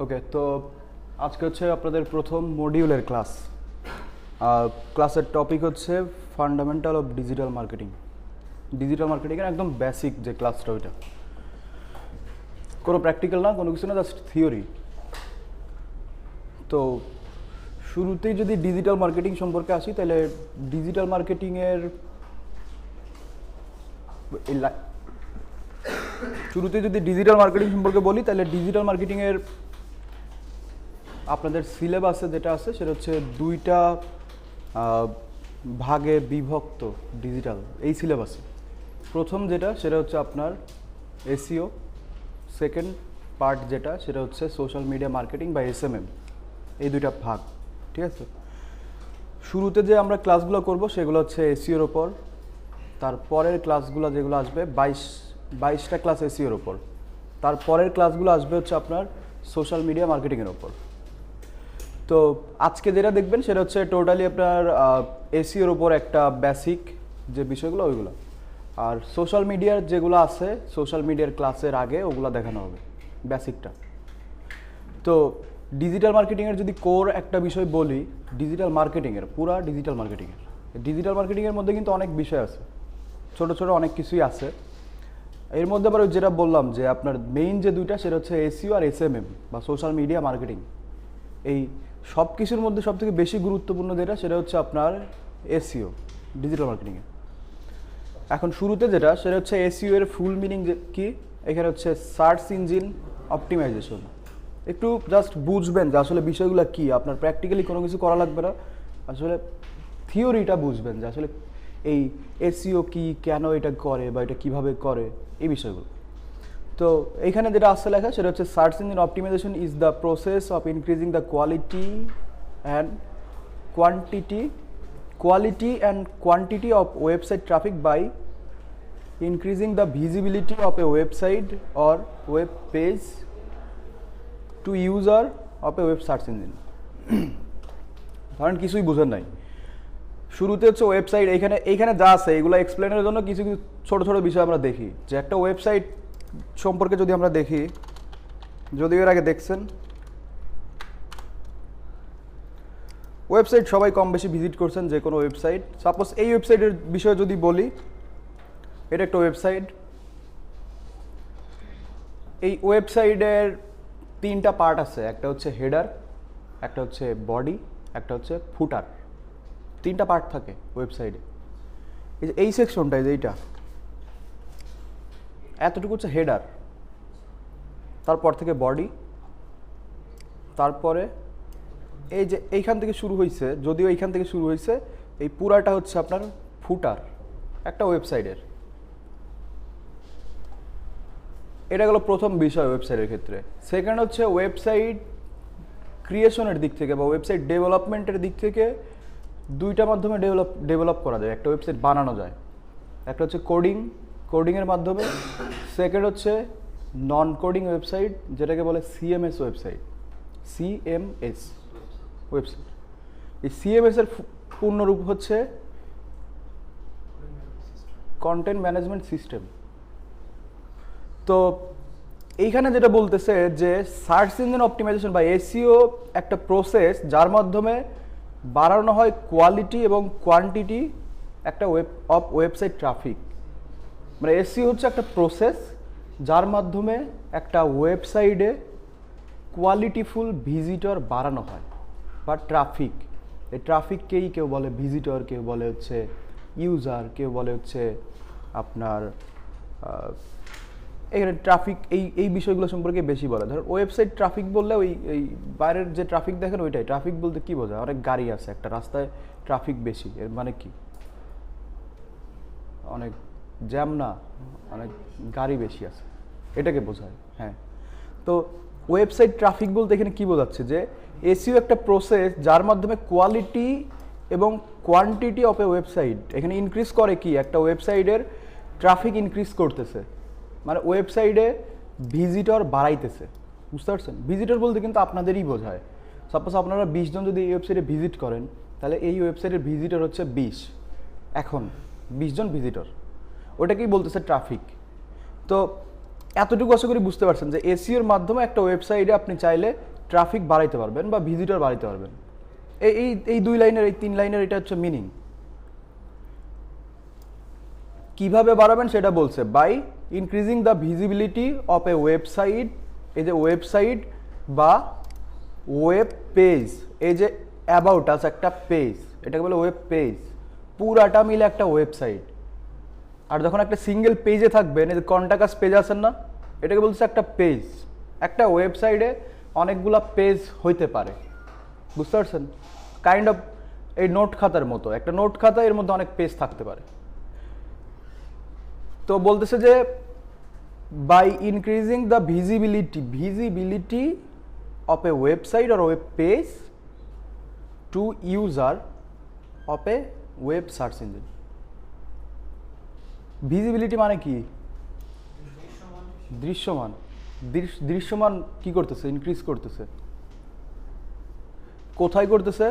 ওকে, তো আজকে হচ্ছে আপনাদের প্রথম মডিউলের ক্লাস। ক্লাসের টপিক হচ্ছে fundamental of digital marketing. Digital মার্কেটিংয়ের একদম বেসিক যে ক্লাসটা, ওইটা কোনো প্র্যাকটিক্যাল না, কোনো কিছু না, জাস্ট থিওরি। তো শুরুতেই যদি ডিজিটাল মার্কেটিং সম্পর্কে আসি, তাহলে ডিজিটাল মার্কেটিংয়ের শুরুতে যদি ডিজিটাল মার্কেটিং সম্পর্কে বলি, তাহলে ডিজিটাল মার্কেটিংয়ের আপনাদের সিলেবাসে যেটা আছে সেটা হচ্ছে দুইটা ভাগে বিভক্ত ডিজিটাল এই সিলেবাসে। প্রথম যেটা সেটা হচ্ছে আপনার এসইও, সেকেন্ড পার্ট যেটা সেটা হচ্ছে সোশ্যাল মিডিয়া মার্কেটিং বা এসএমএম। এই দুইটা ভাগ, ঠিক আছে। শুরুতে যে আমরা ক্লাসগুলো করব সেগুলো হচ্ছে এসইওর ওপর, তারপরের ক্লাসগুলো যেগুলো আসবে 22টা ক্লাস এসইওর ওপর, তারপরের ক্লাসগুলো আসবে হচ্ছে আপনার সোশ্যাল মিডিয়া মার্কেটিংয়ের ওপর। তো আজকে যেটা দেখবেন সেটা হচ্ছে টোটালি আপনার এসইওর ওপর একটা বেসিক যে বিষয়গুলো ওইগুলো, আর সোশ্যাল মিডিয়ার যেগুলো আছে সোশ্যাল মিডিয়ার ক্লাসের আগে ওগুলো দেখানো হবে বেসিকটা। তো ডিজিটাল মার্কেটিংয়ের যদি কোর একটা বিষয় বলি, ডিজিটাল মার্কেটিংয়ের ডিজিটাল মার্কেটিংয়ের মধ্যে কিন্তু অনেক বিষয় আছে, ছোট ছোট অনেক কিছুই আছে। এর মধ্যে আবার যেটা বললাম যে আপনার মেইন যে দুইটা সেটা হচ্ছে এসইও আর এসএমএম বা সোশ্যাল মিডিয়া মার্কেটিং। এই সব কিছুর মধ্যে সবথেকে বেশি গুরুত্বপূর্ণ যেটা সেটা হচ্ছে আপনার এসইও, ডিজিটাল মার্কেটিংয়ে। এখন শুরুতে যেটা সেটা হচ্ছে এসইও এর ফুল মিনিং কি, এখানে হচ্ছে সার্চ ইঞ্জিন অপটিমাইজেশন। একটু জাস্ট বুঝবেন যে আসলে বিষয়গুলো কি, আপনার প্র্যাকটিক্যালি কোনো কিছু করা লাগবে না, আসলে থিওরিটা বুঝবেন যে আসলে এই এসইও কি, কেন এটা করে বা এটা কিভাবে করে, এই বিষয়গুলো। তো এইখানে যেটা আসছে লেখা সেটা হচ্ছে search engine optimisation is the process of increasing the quality and quantity of website traffic by increasing the visibility of a website or web page to user of a web search engine. ধরেন কিছুই বুঝেন নাই, শুরুতে হচ্ছে website, এইখানে যা আছে এগুলো এক্সপ্লেনের জন্য কিছু কিছু ছোট ছোট বিষয় আমরা দেখি। যে একটা ওয়েবসাইট সম্পর্কে যদি আমরা দেখি, যদিও এর আগে দেখছেন, ওয়েবসাইট সবাই কম বেশি ভিজিট করছেন, যে কোনো ওয়েবসাইট। সাপোজ এই ওয়েবসাইটের বিষয়ে যদি বলি, এটা একটা ওয়েবসাইট। এই ওয়েবসাইটের তিনটা পার্ট আছে, একটা হচ্ছে হেডার, একটা হচ্ছে বডি, একটা হচ্ছে ফুটার। তিনটা পার্ট থাকে ওয়েবসাইটে। এই সেকশনটা, এইটা এতটুকু হচ্ছে হেডার, তারপর থেকে বডি, তারপরে এই যে এইখান থেকে শুরু হয়েছে, যদিও এইখান থেকে শুরু হয়েছে, এই পুরাটা হচ্ছে আপনার ফুটার একটা ওয়েবসাইটের। এটা গেল প্রথম বিষয় ওয়েবসাইটের ক্ষেত্রে। সেকেন্ড হচ্ছে ওয়েবসাইট ক্রিয়েশনের দিক থেকে বা ওয়েবসাইট ডেভেলপমেন্টের দিক থেকে দুইটা মাধ্যমে ডেভেলপ করা যায়, একটা ওয়েবসাইট বানানো যায়। একটা হচ্ছে কোডিংয়ের মাধ্যমে, সেকেন্ড হচ্ছে নন কোডিং ওয়েবসাইট, যেটাকে বলে সিএমএস ওয়েবসাইট, সিএমএস ওয়েবসাইট। এই সিএমএস এর পূর্ণরূপ হচ্ছে কন্টেন্ট ম্যানেজমেন্ট সিস্টেম। তো এইখানে যেটা বলতেছে যে সার্চ ইঞ্জিন অপটিমাইজেশন বা এসইও একটা প্রসেস যার মাধ্যমে বাড়ানো হয় কোয়ালিটি এবং কোয়ান্টিটি একটা ওয়েবসাইট ট্রাফিক। মানে এসইও হচ্ছে একটা প্রসেস যার মাধ্যমে একটা ওয়েবসাইটে কোয়ালিটিফুল ভিজিটর বাড়ানো হয় বা ট্রাফিক। এই ট্রাফিককেই কেউ বলে ভিজিটর, কেউ বলে হচ্ছে ইউজার, কেউ বলে হচ্ছে আপনার এখানে ট্রাফিক। এই বিষয়গুলো সম্পর্কে বেশি বলে। ধর ওয়েবসাইট ট্রাফিক বললে এই বাইরের যে ট্রাফিক দেখেন ওইটাই ট্রাফিক বলতে কি বোঝায়, অনেক গাড়ি আছে একটা রাস্তায়, ট্রাফিক বেশি, এর মানে কি অনেক জ্যাম না, অনেক গাড়ি বেশি আছে, এটাকে বোঝায়। হ্যাঁ, তো ওয়েবসাইট ট্রাফিক বলতে এখানে কি বোঝাচ্ছে যে এসইও একটা প্রসেস যার মাধ্যমে কোয়ালিটি এবং কোয়ান্টিটি অফ এ ওয়েবসাইট এখানে ইনক্রিজ করে। কি একটা ওয়েবসাইটের ট্রাফিক ইনক্রিজ করতেছে, মানে ওয়েবসাইটে ভিজিটর বাড়াইতেছে। বুঝতে পারছেন? ভিজিটর বলতে কিন্তু আপনাদেরই বোঝায়। সাপোজ আপনারা 20 জন যদি এই ওয়েবসাইটে ভিজিট করেন, তাহলে এই ওয়েবসাইটের ভিজিটর হচ্ছে 20, এখন 20 জন ভিজিটর, ওটাকেই বলতেছে ট্রাফিক। তো এতটুকু আশা করি বুঝতে পারছেন যে এসইওর মাধ্যমে একটা ওয়েবসাইটে আপনি চাইলে ট্রাফিক বাড়াইতে পারবেন বা ভিজিটর বাড়াইতে পারবেন। এই 2 লাইনের, এই 3 লাইনের এটা হচ্ছে মিনিং। কিভাবে বাড়াবেন সেটা বলছে, by increasing the visibility of a website. এই যে ওয়েবসাইট বা ওয়েব পেজ, এই যে অ্যাবাউট আস একটা পেজ, এটাকে বলে ওয়েব পেজ, পুরাটা মিলে একটা ওয়েবসাইট। আর যখন একটা সিঙ্গেল পেজে থাকবেন, এই যে কন্টাকাস পেজ আছেন না, এটাকে বলছে একটা পেজ। একটা ওয়েবসাইটে অনেকগুলা পেজ হইতে পারে, বুঝতে পারছেন? কাইন্ড অফ এই নোট খাতার মতো, একটা নোট খাতা, এর মধ্যে অনেক পেজ থাকতে পারে। তো বলতেছে যে by increasing the visibility of a website or web page to user of a web search engine. Visibility মানে কি? দৃশ্যমান। দৃশ্যমান কি করতেছে? ইনক্রিজ করতেছে। কোথায় করতেছে?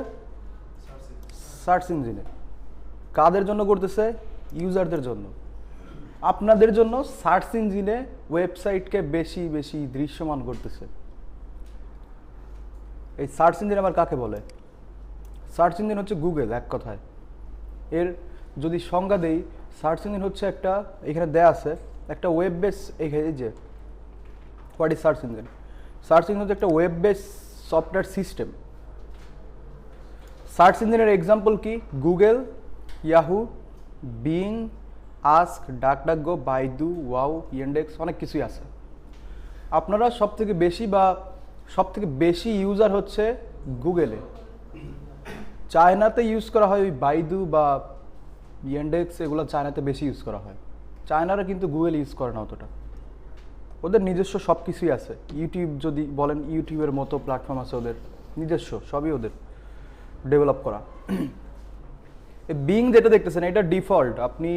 সার্চ ইঞ্জিনে। কাদের জন্য করতেছে? ইউজারদের জন্য। আপনাদের জন্য সার্চ ইঞ্জিনে ওয়েবসাইটকে বেশি বেশি দৃশ্যমান করতেছে। এই সার্চ ইঞ্জিন আবার কাকে বলে? সার্চ ইঞ্জিন হচ্ছে গুগল, এক কথায়। এর যদি সংজ্ঞা দেই, সার্চ ইঞ্জিন হচ্ছে একটা, এখানে দেয়া আছে একটা ওয়েব বেস, এখানে যে what is search engine? Search engine হচ্ছে একটা web base software system. Search ইঞ্জিনের এক্সাম্পল কি? Google, Yahoo, being, ask, DuckDuckGo, Baidu, wow, index, অনেক কিছুই আছে। আপনারা সবথেকে বেশি ইউজার হচ্ছে গুগলে। চায়নাতে ইউজ করা হয় ওই বাইদু বা ইন্ডেক্স, এগুলো চায়নাতে বেশি ইউজ করা হয়। চায়নারা কিন্তু গুগল ইউজ করে না অতটা, ওদের নিজস্ব সব কিছুই আছে। ইউটিউব যদি বলেন, ইউটিউবের মতো প্ল্যাটফর্ম আছে ওদের নিজস্ব, সবই ওদের ডেভেলপ করা। এই বিং যেটা দেখতেছেন, এটা ডিফল্ট। আপনি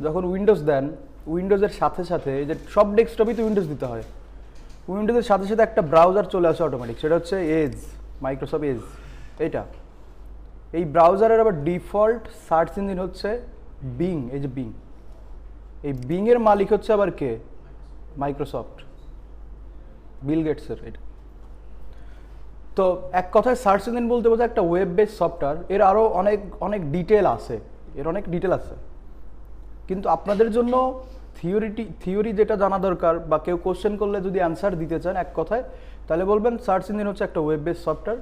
যখন উইন্ডোজ দেন, উইন্ডোজের সাথে সাথে, এই যে সব ডেস্কটপই তো উইন্ডোজ দিতে হয়, উইন্ডোজের সাথে সাথে একটা ব্রাউজার চলে আসে অটোমেটিক, সেটা হচ্ছে এজ, মাইক্রোসফট এজ। এইটা, এই ব্রাউজারের আবার ডিফল্ট সার্চ ইঞ্জিন হচ্ছে বিং। এই যে বিং, এই বিং এর মালিক হচ্ছে আবার কে? মাইক্রোসফট, বিল গেটসের এটা। তো এক কথায় সার্চ ইঞ্জিন বলতে বোঝায় একটা ওয়েব বেস সফটওয়্যার। এর আরও অনেক ডিটেল আছে, কিন্তু আপনাদের জন্য থিওরি যেটা জানা দরকার, বা কেউ কোশ্চেন করলে যদি অ্যান্সার দিতে চান এক কথায়, তাহলে বলবেন সার্চ ইঞ্জিন হচ্ছে একটা ওয়েব বেস সফটওয়্যার।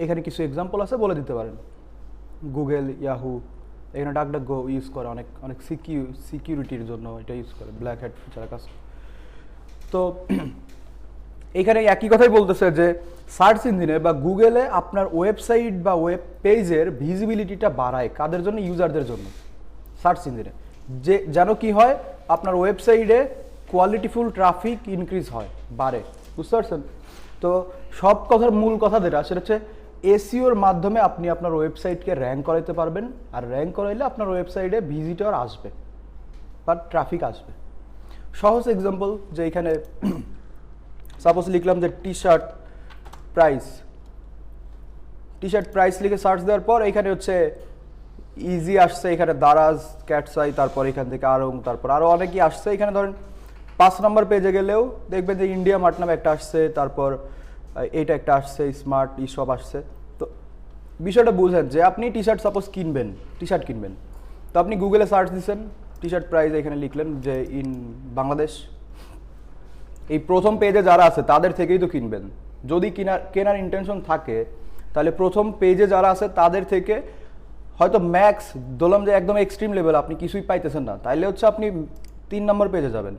এখানে কিছু এক্সাম্পল আছে, বলে দিতে পারেন। গুগল, ইয়াহু, এখানে ডাকডাকগো ইউজ করে অনেক সিকিউরিটির জন্য এটা ইউজ করে, ব্ল্যাক হ্যাট ফিচার কাজ। তো এখানে একই কথাই বলতেছে যে সার্চ ইঞ্জিনে বা গুগলে আপনার ওয়েবসাইট বা ওয়েব পেজের ভিজিবিলিটিটা বাড়ায়। কাদের জন্য? ইউজারদের জন্য। সার্চ ইঞ্জিনে যে যেন কি হয়, আপনার ওয়েবসাইটে কোয়ালিটিফুল ট্রাফিক ইনক্রিজ হয়, বাড়ে। বুঝতে পারছেন? তো সব কথার মূল কথা যেটা, সেটা হচ্ছে এসইওর মাধ্যমে আপনি আপনার ওয়েবসাইটকে র্যাঙ্ক করাইতে পারবেন। আর র্যাঙ্ক করাইলে আপনার ওয়েবসাইটে ভিজিটর আসবে বা ট্রাফিক আসবে। সহজ এক্সাম্পল, যে এখানে সাপোজ লিখলাম যে টি শার্ট প্রাইস লিখে সার্চ দেওয়ার পর এখানে হচ্ছে ইজি আসছে, এখানে দারাজ, ক্যাটসাই, তারপর এখান থেকে আরং, তারপর আরও অনেকই আসছে। এখানে ধরেন 5 নম্বর পেজে গেলেও দেখবেন যে ইন্ডিয়া মার্ট নামে একটা আসছে, তারপর এইটা একটা আসছে, স্মার্ট সব আসছে। তো বিষয়টা বুঝেন যে আপনি টি শার্ট কিনবেন, তো আপনি গুগলে সার্চ দিচ্ছেন, টি শার্ট প্রাইস এখানে লিখলেন যে ইন বাংলাদেশ। এই প্রথম পেজে যারা আছে তাদের থেকেই তো কিনবেন। যদি কেনার ইন্টেনশন থাকে, তাহলে প্রথম পেজে যারা আছে তাদের থেকে হয়তো ম্যাক্স ধরলাম যে একদম এক্সট্রিম লেভেল আপনি কিছুই পাইতেছেন না, তাইলে হচ্ছে আপনি 3 নম্বর পেজে যাবেন।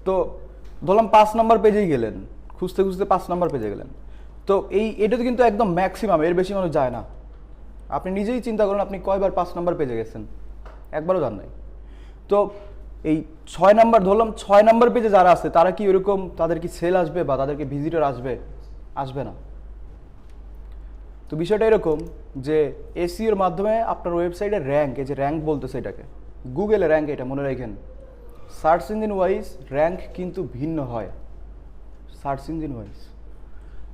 তো ধরলাম 5 নম্বর পেজেই গেলেন, খুঁজতে 5 নম্বর পেজে গেলেন। তো এটা তো কিন্তু একদম ম্যাক্সিমাম, এর বেশি মানুষ যায় না। আপনি নিজেই চিন্তা করুন, আপনি কয়বার 5 নম্বর পেজে গেছেন? একবারও যান নাই। তো এই 6 নম্বর, ধরলাম 6 নম্বর পেজে যারা আছে তারা কি এরকম, তাদের কি সেল আসবে বা তাদেরকে ভিজিটর আসবে না। তো বিষয়টা এরকম যে এসইওর মাধ্যমে আপনার ওয়েবসাইটের র্যাঙ্ক, এই যে র্যাঙ্ক বলতেছে এটাকে, গুগলে র্যাঙ্ক, এটা মনে রাখেন সার্চ ইঞ্জিন ওয়াইজ র্যাঙ্ক কিন্তু ভিন্ন হয়। সার্চ ইঞ্জিন ওয়াইজ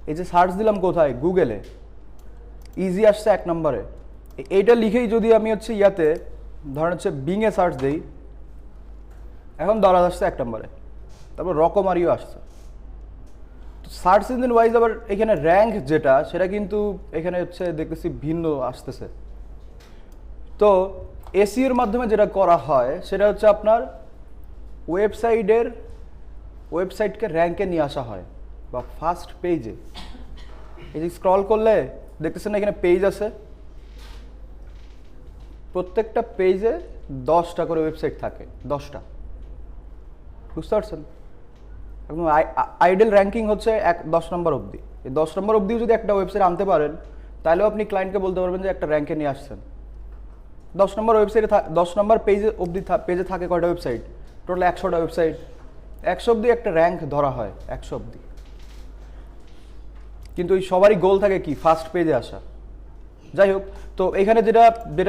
এই যে সার্চ দিলাম কোথায়? গুগলে, ইজি আসছে 1 নম্বরে। এইটা লিখেই যদি আমি হচ্ছে ইয়াতে ধরেন হচ্ছে বিংয়ে সার্চ দিই, এখন দরাজ আসছে 1 নম্বরে, তারপর রকমারিও আসছে। তো সার্চ ইঞ্জিন ওয়াইজ আবার এখানে র্যাঙ্ক যেটা সেটা কিন্তু এখানে হচ্ছে দেখতেছি ভিন্ন আসতেছে। তো এসইওর মাধ্যমে যেটা করা হয় সেটা হচ্ছে আপনার ওয়েবসাইটকে র্যাঙ্কে নিয়ে আসা হয় বা ফার্স্ট পেজে। এই যে স্ক্রল করলে দেখতেছেন না এখানে পেজ আছে, প্রত্যেকটা পেজে 10টা করে ওয়েবসাইট থাকে, 10টা। বুঝতে পারছেন? এখন আইডল র্যাঙ্কিং হচ্ছে 10 নম্বর অবধি। এই 10 নম্বর অবধিও যদি একটা ওয়েবসাইট আনতে পারেন তাহলেও আপনি ক্লায়েন্টকে বলতে পারবেন যে একটা র্যাঙ্কে নিয়ে আসছেন। 10 নম্বর ওয়েবসাইটে 10 নম্বর পেজে অবধি পেজে থাকে কয়টা ওয়েবসাইট? Total 100টা website. 100 অবধি একটা র্যাঙ্ক ধরা হয়, 100 অবধি। কিন্তু ওই সবারই গোল থাকে কি? ফার্স্ট পেজে আসা। যাই হোক, তো এখানে যেটা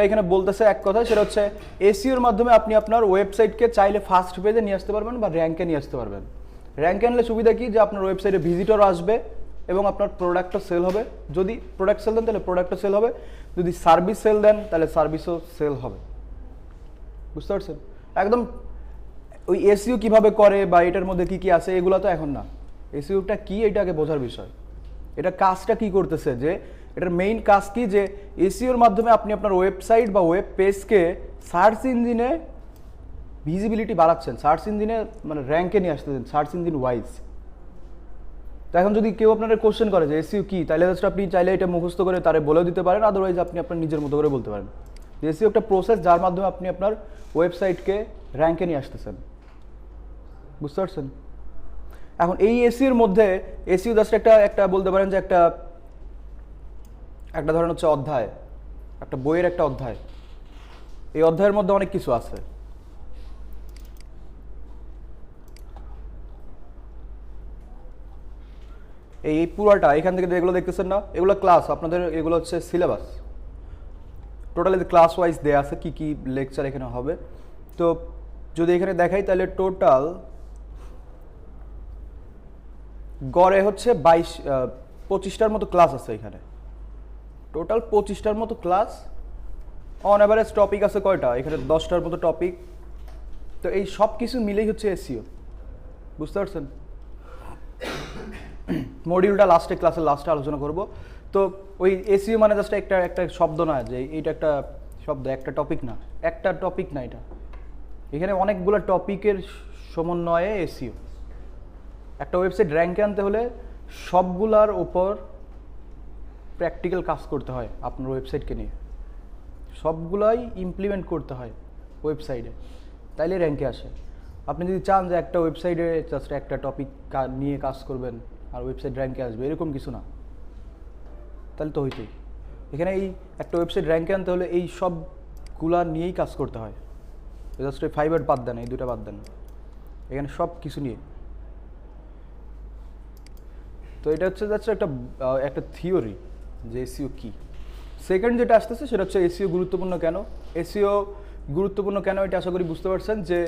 এখানে বলতেছে এক কথা, সেটা হচ্ছে এসইওর মাধ্যমে আপনি আপনার ওয়েবসাইটকে চাইলে ফার্স্ট পেজে নিয়ে আসতে পারবেন বা র্যাঙ্কে নিয়ে আসতে পারবেন। র্যাঙ্কে আনলে সুবিধা কি? যে আপনার ওয়েবসাইটে ভিজিটর আসবে এবং আপনার প্রোডাক্টও সেল হবে। যদি প্রোডাক্ট সেল দেন তাহলে প্রোডাক্টও সেল হবে, যদি সার্ভিস সেল দেন তাহলে সার্ভিসও সেল হবে। বুঝতে পারছেন? একদম ওই এসইও কিভাবে করে বা এটার মধ্যে কি কি আছে এগুলো তো এখন না। এসইওটা কি এটা আগে বোঝার বিষয়। এটা কাজটা কি করতেছে, যে এটার মেইন কাজ কি, যে এসইওর মাধ্যমে আপনি আপনার ওয়েবসাইট বা ওয়েব পেজকে সার্চ ইঞ্জিনে ভিজিবিলিটি বাড়াচ্ছেন, সার্চ ইঞ্জিনে মানে র্যাঙ্কে নিয়ে আসতেছেন, সার্চ ইঞ্জিন ওয়াইজ। তো এখন যদি কেউ আপনার কোশ্চেন করে যে এসইও কি, তাহলে জাস্ট আপনি চাইলে এটা মুখস্থ করে তারে বলেও দিতে পারেন, আদারওয়াইজ আপনি আপনার নিজের মতো করে বলতে পারেন। এসইও একটা প্রসেস যার মাধ্যমে আপনি আপনার ওয়েবসাইটকে র্যাঙ্কে নিয়ে আসতেছেন। বুঝতে পারছেন? এখন এই এসইওর মধ্যে এসইও জাস্ট একটা বলতে পারেন যে একটা ধরনের হচ্ছে অধ্যায়, একটা বইয়ের একটা অধ্যায়। এই অধ্যায়ের মধ্যে অনেক কিছু আছে। এই পুরোটা এখান থেকে যেগুলো দেখতেছেন না, এগুলো ক্লাস, আপনাদের এগুলো হচ্ছে সিলেবাস। টোটালি ক্লাস ওয়াইজ দেয়া আছে কি কি লেকচার এখানে হবে। তো যদি এখানে দেখাই তাহলে টোটাল গড়ে হচ্ছে 25টার মতো ক্লাস আছে এখানে। টোটাল 25টার মতো ক্লাস। অন অ্যাভারেজ টপিক আছে কয়টা? এখানে 10টার মতো টপিক। তো এই সব কিছু মিলেই হচ্ছে এসইও। বুঝতে পারছেন? মডিউলটা ক্লাসের লাস্টে আলোচনা করব। তো ওই এসইও মানে জাস্ট একটা শব্দ না, যে এইটা একটা শব্দ, একটা টপিক না, এটা এখানে অনেকগুলো টপিকের সমন্বয়ে এসইও। একটা ওয়েবসাইট র্যাঙ্কে আনতে হলে সবগুলার উপর প্র্যাকটিক্যাল কাজ করতে হয়। আপনার ওয়েবসাইটকে নিয়ে সবগুলাই ইমপ্লিমেন্ট করতে হয় ওয়েবসাইটে, তাইলে র্যাঙ্কে আসে। আপনি যদি চান যে একটা ওয়েবসাইটে জাস্ট একটা টপিক নিয়ে কাজ করবেন আর ওয়েবসাইট র্যাঙ্কে আসবে, এরকম কিছু না, তাহলে তো হইতেই। এখানে এই একটা ওয়েবসাইট র্যাঙ্কে আনতে হলে এই সবগুলা নিয়েই কাজ করতে হয়। জাস্ট এই 5 বাদ দেন, এই 2টা বাদ দেন, এখানে সব কিছু নিয়ে। তো এটা হচ্ছে জাস্ট একটা থিওরি যে এসইও কি। সেকেন্ড যেটা আসতেছে সেটা হচ্ছে এসইও গুরুত্বপূর্ণ কেন। এসইও গুরুত্বপূর্ণ কেন এটা আশা করি বুঝতে পারছেন, যে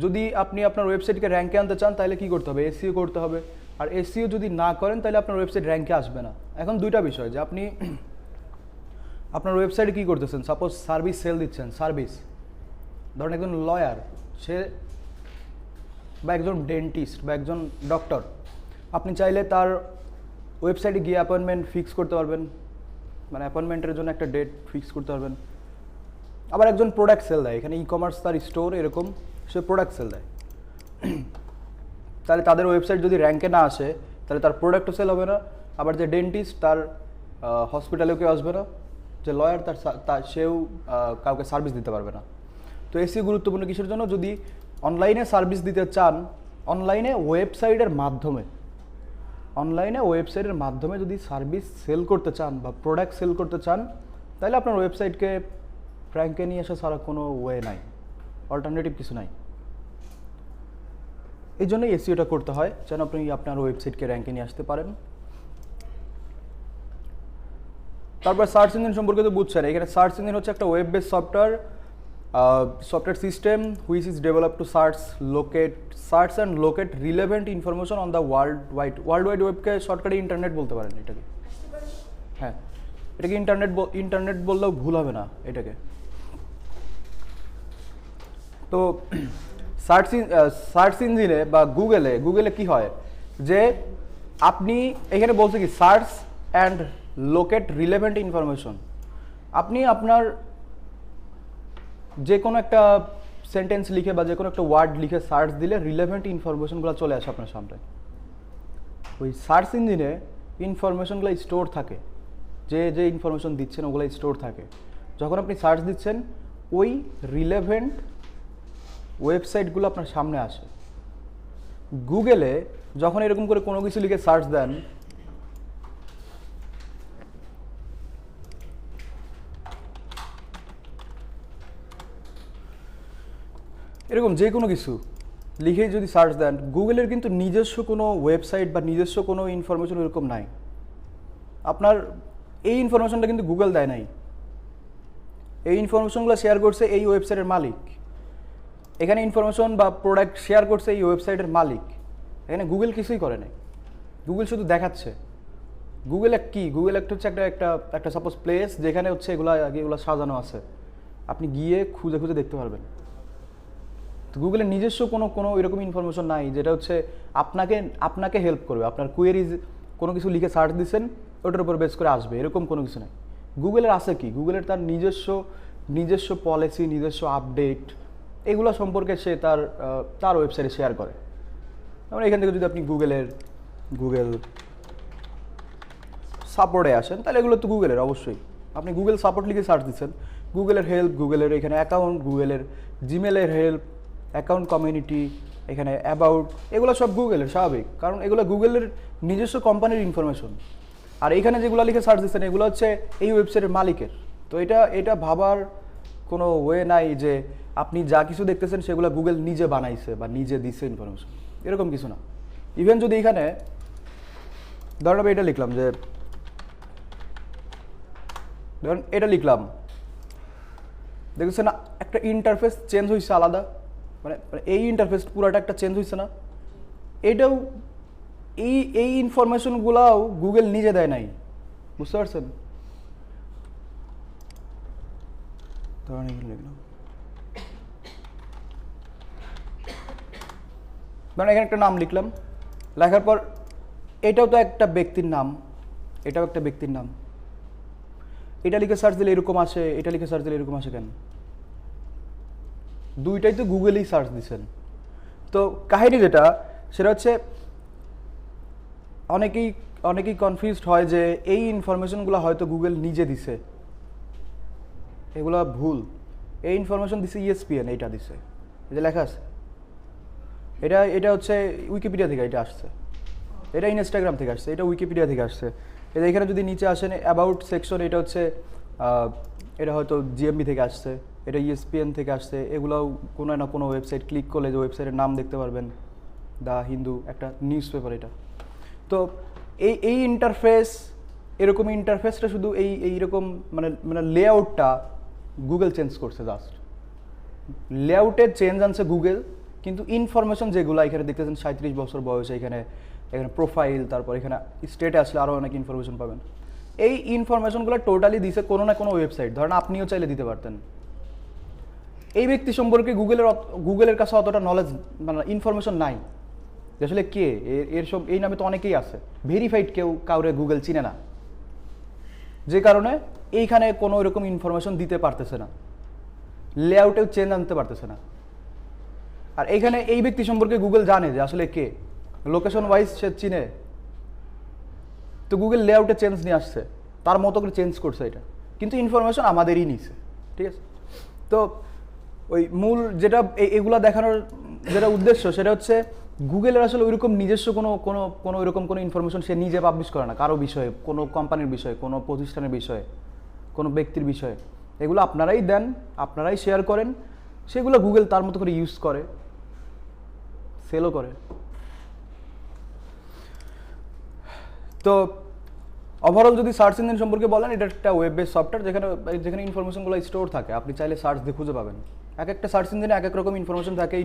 যদি আপনি আপনার ওয়েবসাইটকে র্যাঙ্কে আনতে চান তাহলে কি করতে হবে? এসইও করতে হবে। আর এসইও যদি না করেন তাহলে আপনার ওয়েবসাইট র্যাঙ্কে আসবে না। এখন দুইটা বিষয়, যে আপনি আপনার ওয়েবসাইটে কী করতেছেন, সাপোজ সার্ভিস সেল দিচ্ছেন, সার্ভিস ধরেন একজন লয়ার সে বা একজন ডেন্টিস্ট বা একজন ডক্টর, আপনি চাইলে তার ওয়েবসাইটে গিয়ে অ্যাপয়েন্টমেন্ট ফিক্স করতে পারবেন, মানে অ্যাপয়েন্টমেন্টের জন্য একটা ডেট ফিক্স করতে পারবেন। আবার একজন প্রোডাক্ট সেল দেয়, এখানে ই কমার্স তার স্টোর, এরকম সে প্রোডাক্ট সেল দেয়, তাহলে তাদের ওয়েবসাইট যদি র্যাঙ্কে না আসে তাহলে তার প্রোডাক্টও সেল হবে না। আবার যে ডেন্টিস্ট তার হসপিটালেও কেউ আসবে না, যে লয়ার সেও কাউকে সার্ভিস দিতে পারবে না। তো এসইও গুরুত্বপূর্ণ কিসের জন্য? যদি অনলাইনে সার্ভিস দিতে চান, অনলাইনে ওয়েবসাইটের মাধ্যমে যদি সার্ভিস সেল করতে চান বা প্রোডাক্ট সেল করতে চান, তাহলে আপনার ওয়েবসাইটকে র্যাঙ্কে নিয়ে আসা ছাড়া কোনো ওয়ে নাই, অল্টারনেটিভ কিছু নাই। এই জন্যই এসইওটা করতে হয়, যেন আপনি আপনার ওয়েবসাইটকে র্যাঙ্কে নিয়ে আসতে পারেন। তারপর সার্চ ইঞ্জিন সম্পর্কে তো বুঝছেন। এখানে সার্চ ইঞ্জিন হচ্ছে একটা web base software system which is develop to search and locate relevant information on the world wide ওয়েবকে শর্টকাটে ইন্টারনেট বলতে পারেন এটাকে। হ্যাঁ, এটাকে ইন্টারনেট বললেও ভুল হবে না এটাকে। তো সার্চ ইঞ্জিনে বা গুগলে কি হয় যে আপনি এখানে বলছে কি search and locate relevant information. আপনি আপনার যে কোনো একটা সেন্টেন্স লিখে বা যে কোনো একটা ওয়ার্ড লিখে সার্চ দিলে রিলেভেন্ট ইনফরমেশনগুলো চলে আসে আপনার সামনে। ওই সার্চ ইঞ্জিনে ইনফরমেশনগুলো স্টোর থাকে, যে যে ইনফরমেশন দিচ্ছেন ওগুলো স্টোর থাকে। যখন আপনি সার্চ দিচ্ছেন ওই রিলেভেন্ট ওয়েবসাইটগুলো আপনার সামনে আসে। গুগলে যখন এরকম করে কোনো কিছু লিখে সার্চ দেন, এরকম যে কোনো কিছু লিখেই যদি সার্চ দেন, গুগলের কিন্তু নিজস্ব কোনো ওয়েবসাইট বা নিজস্ব কোনো ইনফরমেশন এরকম নাই। আপনার এই ইনফরমেশনটা কিন্তু গুগল দেয় নাই, এই ইনফরমেশনগুলো শেয়ার করছে এই ওয়েবসাইটের মালিক। এখানে ইনফরমেশন বা প্রোডাক্ট শেয়ার করছে এই ওয়েবসাইটের মালিক। এখানে গুগল কিছুই করে নাই, গুগল শুধু দেখাচ্ছে। গুগল গুগল একটা হচ্ছে একটা সাপোজ প্লেস যেখানে হচ্ছে এগুলো সাজানো আছে, আপনি গিয়ে খুঁজে খুঁজে দেখতে পারবেন। তো গুগলের নিজস্ব কোনো এরকম ইনফরমেশন নাই যেটা হচ্ছে আপনাকে হেল্প করবে। আপনার কোয়েরিজ কোনো কিছু লিখে সার্চ দিচ্ছেন, ওটার উপর বেস করে আসবে, এরকম কোনো কিছু নাই। গুগলের আছে কি, গুগলের তার নিজস্ব পলিসি, নিজস্ব আপডেট, এগুলো সম্পর্কে সে তার ওয়েবসাইটে শেয়ার করে। যেমন এখান থেকে যদি আপনি গুগল সাপোর্টে আসেন, তাহলে এগুলো তো গুগলের অবশ্যই। আপনি গুগল সাপোর্ট লিখে সার্চ দিচ্ছেন, গুগলের হেল্প, গুগলের এখানে অ্যাকাউন্ট, গুগলের জিমেলের হেল্প, অ্যাকাউন্ট কমিউনিটি, এখানে অ্যাবাউট, এগুলো সব গুগলের, স্বাভাবিক, কারণ এগুলো গুগলের নিজস্ব কোম্পানির ইনফরমেশন। আর এখানে যেগুলো লিখে সার্চ দিচ্ছেন এগুলো হচ্ছে এই ওয়েবসাইটের মালিকের। তো এটা ভাবার কোনো ওয়ে নাই যে আপনি যা কিছু দেখতেছেন সেগুলো গুগল নিজে বানাইছে বা নিজে দিচ্ছে ইনফরমেশন, এরকম কিছু না। ইভেন যদি এখানে ধরেন আমি এটা লিখলাম যে, ধরেন এটা লিখলাম, দেখছেন না একটা ইন্টারফেস চেঞ্জ হয়েছে আলাদা, মানে এই ইন্টারফেস পুরাটা একটা চেঞ্জ হয়েছে না। এটাও এই ইনফরমেশনগুলাও গুগল নিজে দেয় নাই, বুঝতে পারছেন? ধরেন লিখলাম, ধরেন এখানে একটা নাম লিখলাম, লেখার পর এটাও তো একটা ব্যক্তির নাম, এটাও একটা ব্যক্তির নাম। এটা লিখে সার্চ দিলে এরকম আসে, এটা লিখে সার্চ দিলে এরকম আসে কেন? দুইটাই তো গুগলেই সার্চ দিচ্ছেন। তো কাহিনী যেটা সেটা হচ্ছে অনেকেই কনফিউজড হয় যে এই ইনফরমেশনগুলো হয়তো গুগল নিজে দিছে, এগুলো ভুল। এই ইনফরমেশন দিছে ESPN, এইটা দিছে, এই যে লেখা আছে, এটা হচ্ছে উইকিপিডিয়া থেকে এটা আসছে, এটা ইনস্টাগ্রাম থেকে আসছে, এটা উইকিপিডিয়া থেকে আসছে। এটা এখানে যদি নিচে আসেন অ্যাবাউট সেকশন, এটা হচ্ছে এটা হয়তো GMB থেকে আসছে, এটা ESPN থেকে আসছে। এগুলোও কোনো না কোনো ওয়েবসাইট ক্লিক করলে যে ওয়েবসাইটের নাম দেখতে পারবেন, দ্য হিন্দু, একটা নিউজ পেপার এটা। তো এই ইন্টারফেস, এরকম ইন্টারফেসটা শুধু এইরকম মানে লেআউটটা গুগল চেঞ্জ করছে, জাস্ট লেআউটের চেঞ্জ আনছে গুগল, কিন্তু ইনফরমেশন যেগুলো এখানে দেখতেছেন 37 বছর বয়সে, এখানে প্রোফাইল, তারপর এখানে স্টেটে আসলে আরও অনেক ইনফরমেশন পাবেন। এই ইনফরমেশনগুলো টোটালি দিছে কোনো না কোনো ওয়েবসাইট। ধরেন আপনিও চাইলে দিতে পারতেন। এই ব্যক্তি সম্পর্কে গুগলের কাছে অতটা নলেজ, মানে ইনফরমেশন নাই আসলে কে এই নামে তো অনেকেই আছে, ভেরিফাইড কাউরে গুগল চিনে না, যে কারণে এইখানে কোনো এরকম ইনফরমেশন দিতে পারতেছে না, লেআউটেও চেঞ্জ আনতে পারতেছে না। আর এইখানে এই ব্যক্তি সম্পর্কে গুগল জানে যে আসলে কে, লোকেশন ওয়াইজ সে চিনে, তো গুগল লেআউটে চেঞ্জ নিয়ে আসছে, তার মতো করে চেঞ্জ করছে এটা, কিন্তু ইনফরমেশন আমাদেরই নিছে, ঠিক আছে? তো ওই মূল যেটা এগুলা দেখানোর যেটা উদ্দেশ্য সেটা হচ্ছে গুগলের আসলে ওইরকম নিজস্ব কোনো ওইরকম কোনো ইনফরমেশন সে নিজে পাবলিশ করে না কারো বিষয়ে, কোনো কোম্পানির বিষয়ে, কোনো প্রতিষ্ঠানের বিষয়ে, কোনো ব্যক্তির বিষয়ে। এগুলো আপনারাই দেন, আপনারাই শেয়ার করেন, সেগুলো গুগল তার মতো করে ইউজ করে, সেলও করে। তো ওভারঅল যদি সার্চ ইঞ্জিন সম্পর্কে বলেন, এটা একটা ওয়েব বেস সফটওয়্যার যেখানে ইনফরমেশনগুলো স্টোর থাকে, আপনি চাইলে সার্চ দিয়ে খুঁজে পাবেন। এক একটা সার্চ ইঞ্জিনে এক এক রকম ইনফরমেশন থাকে,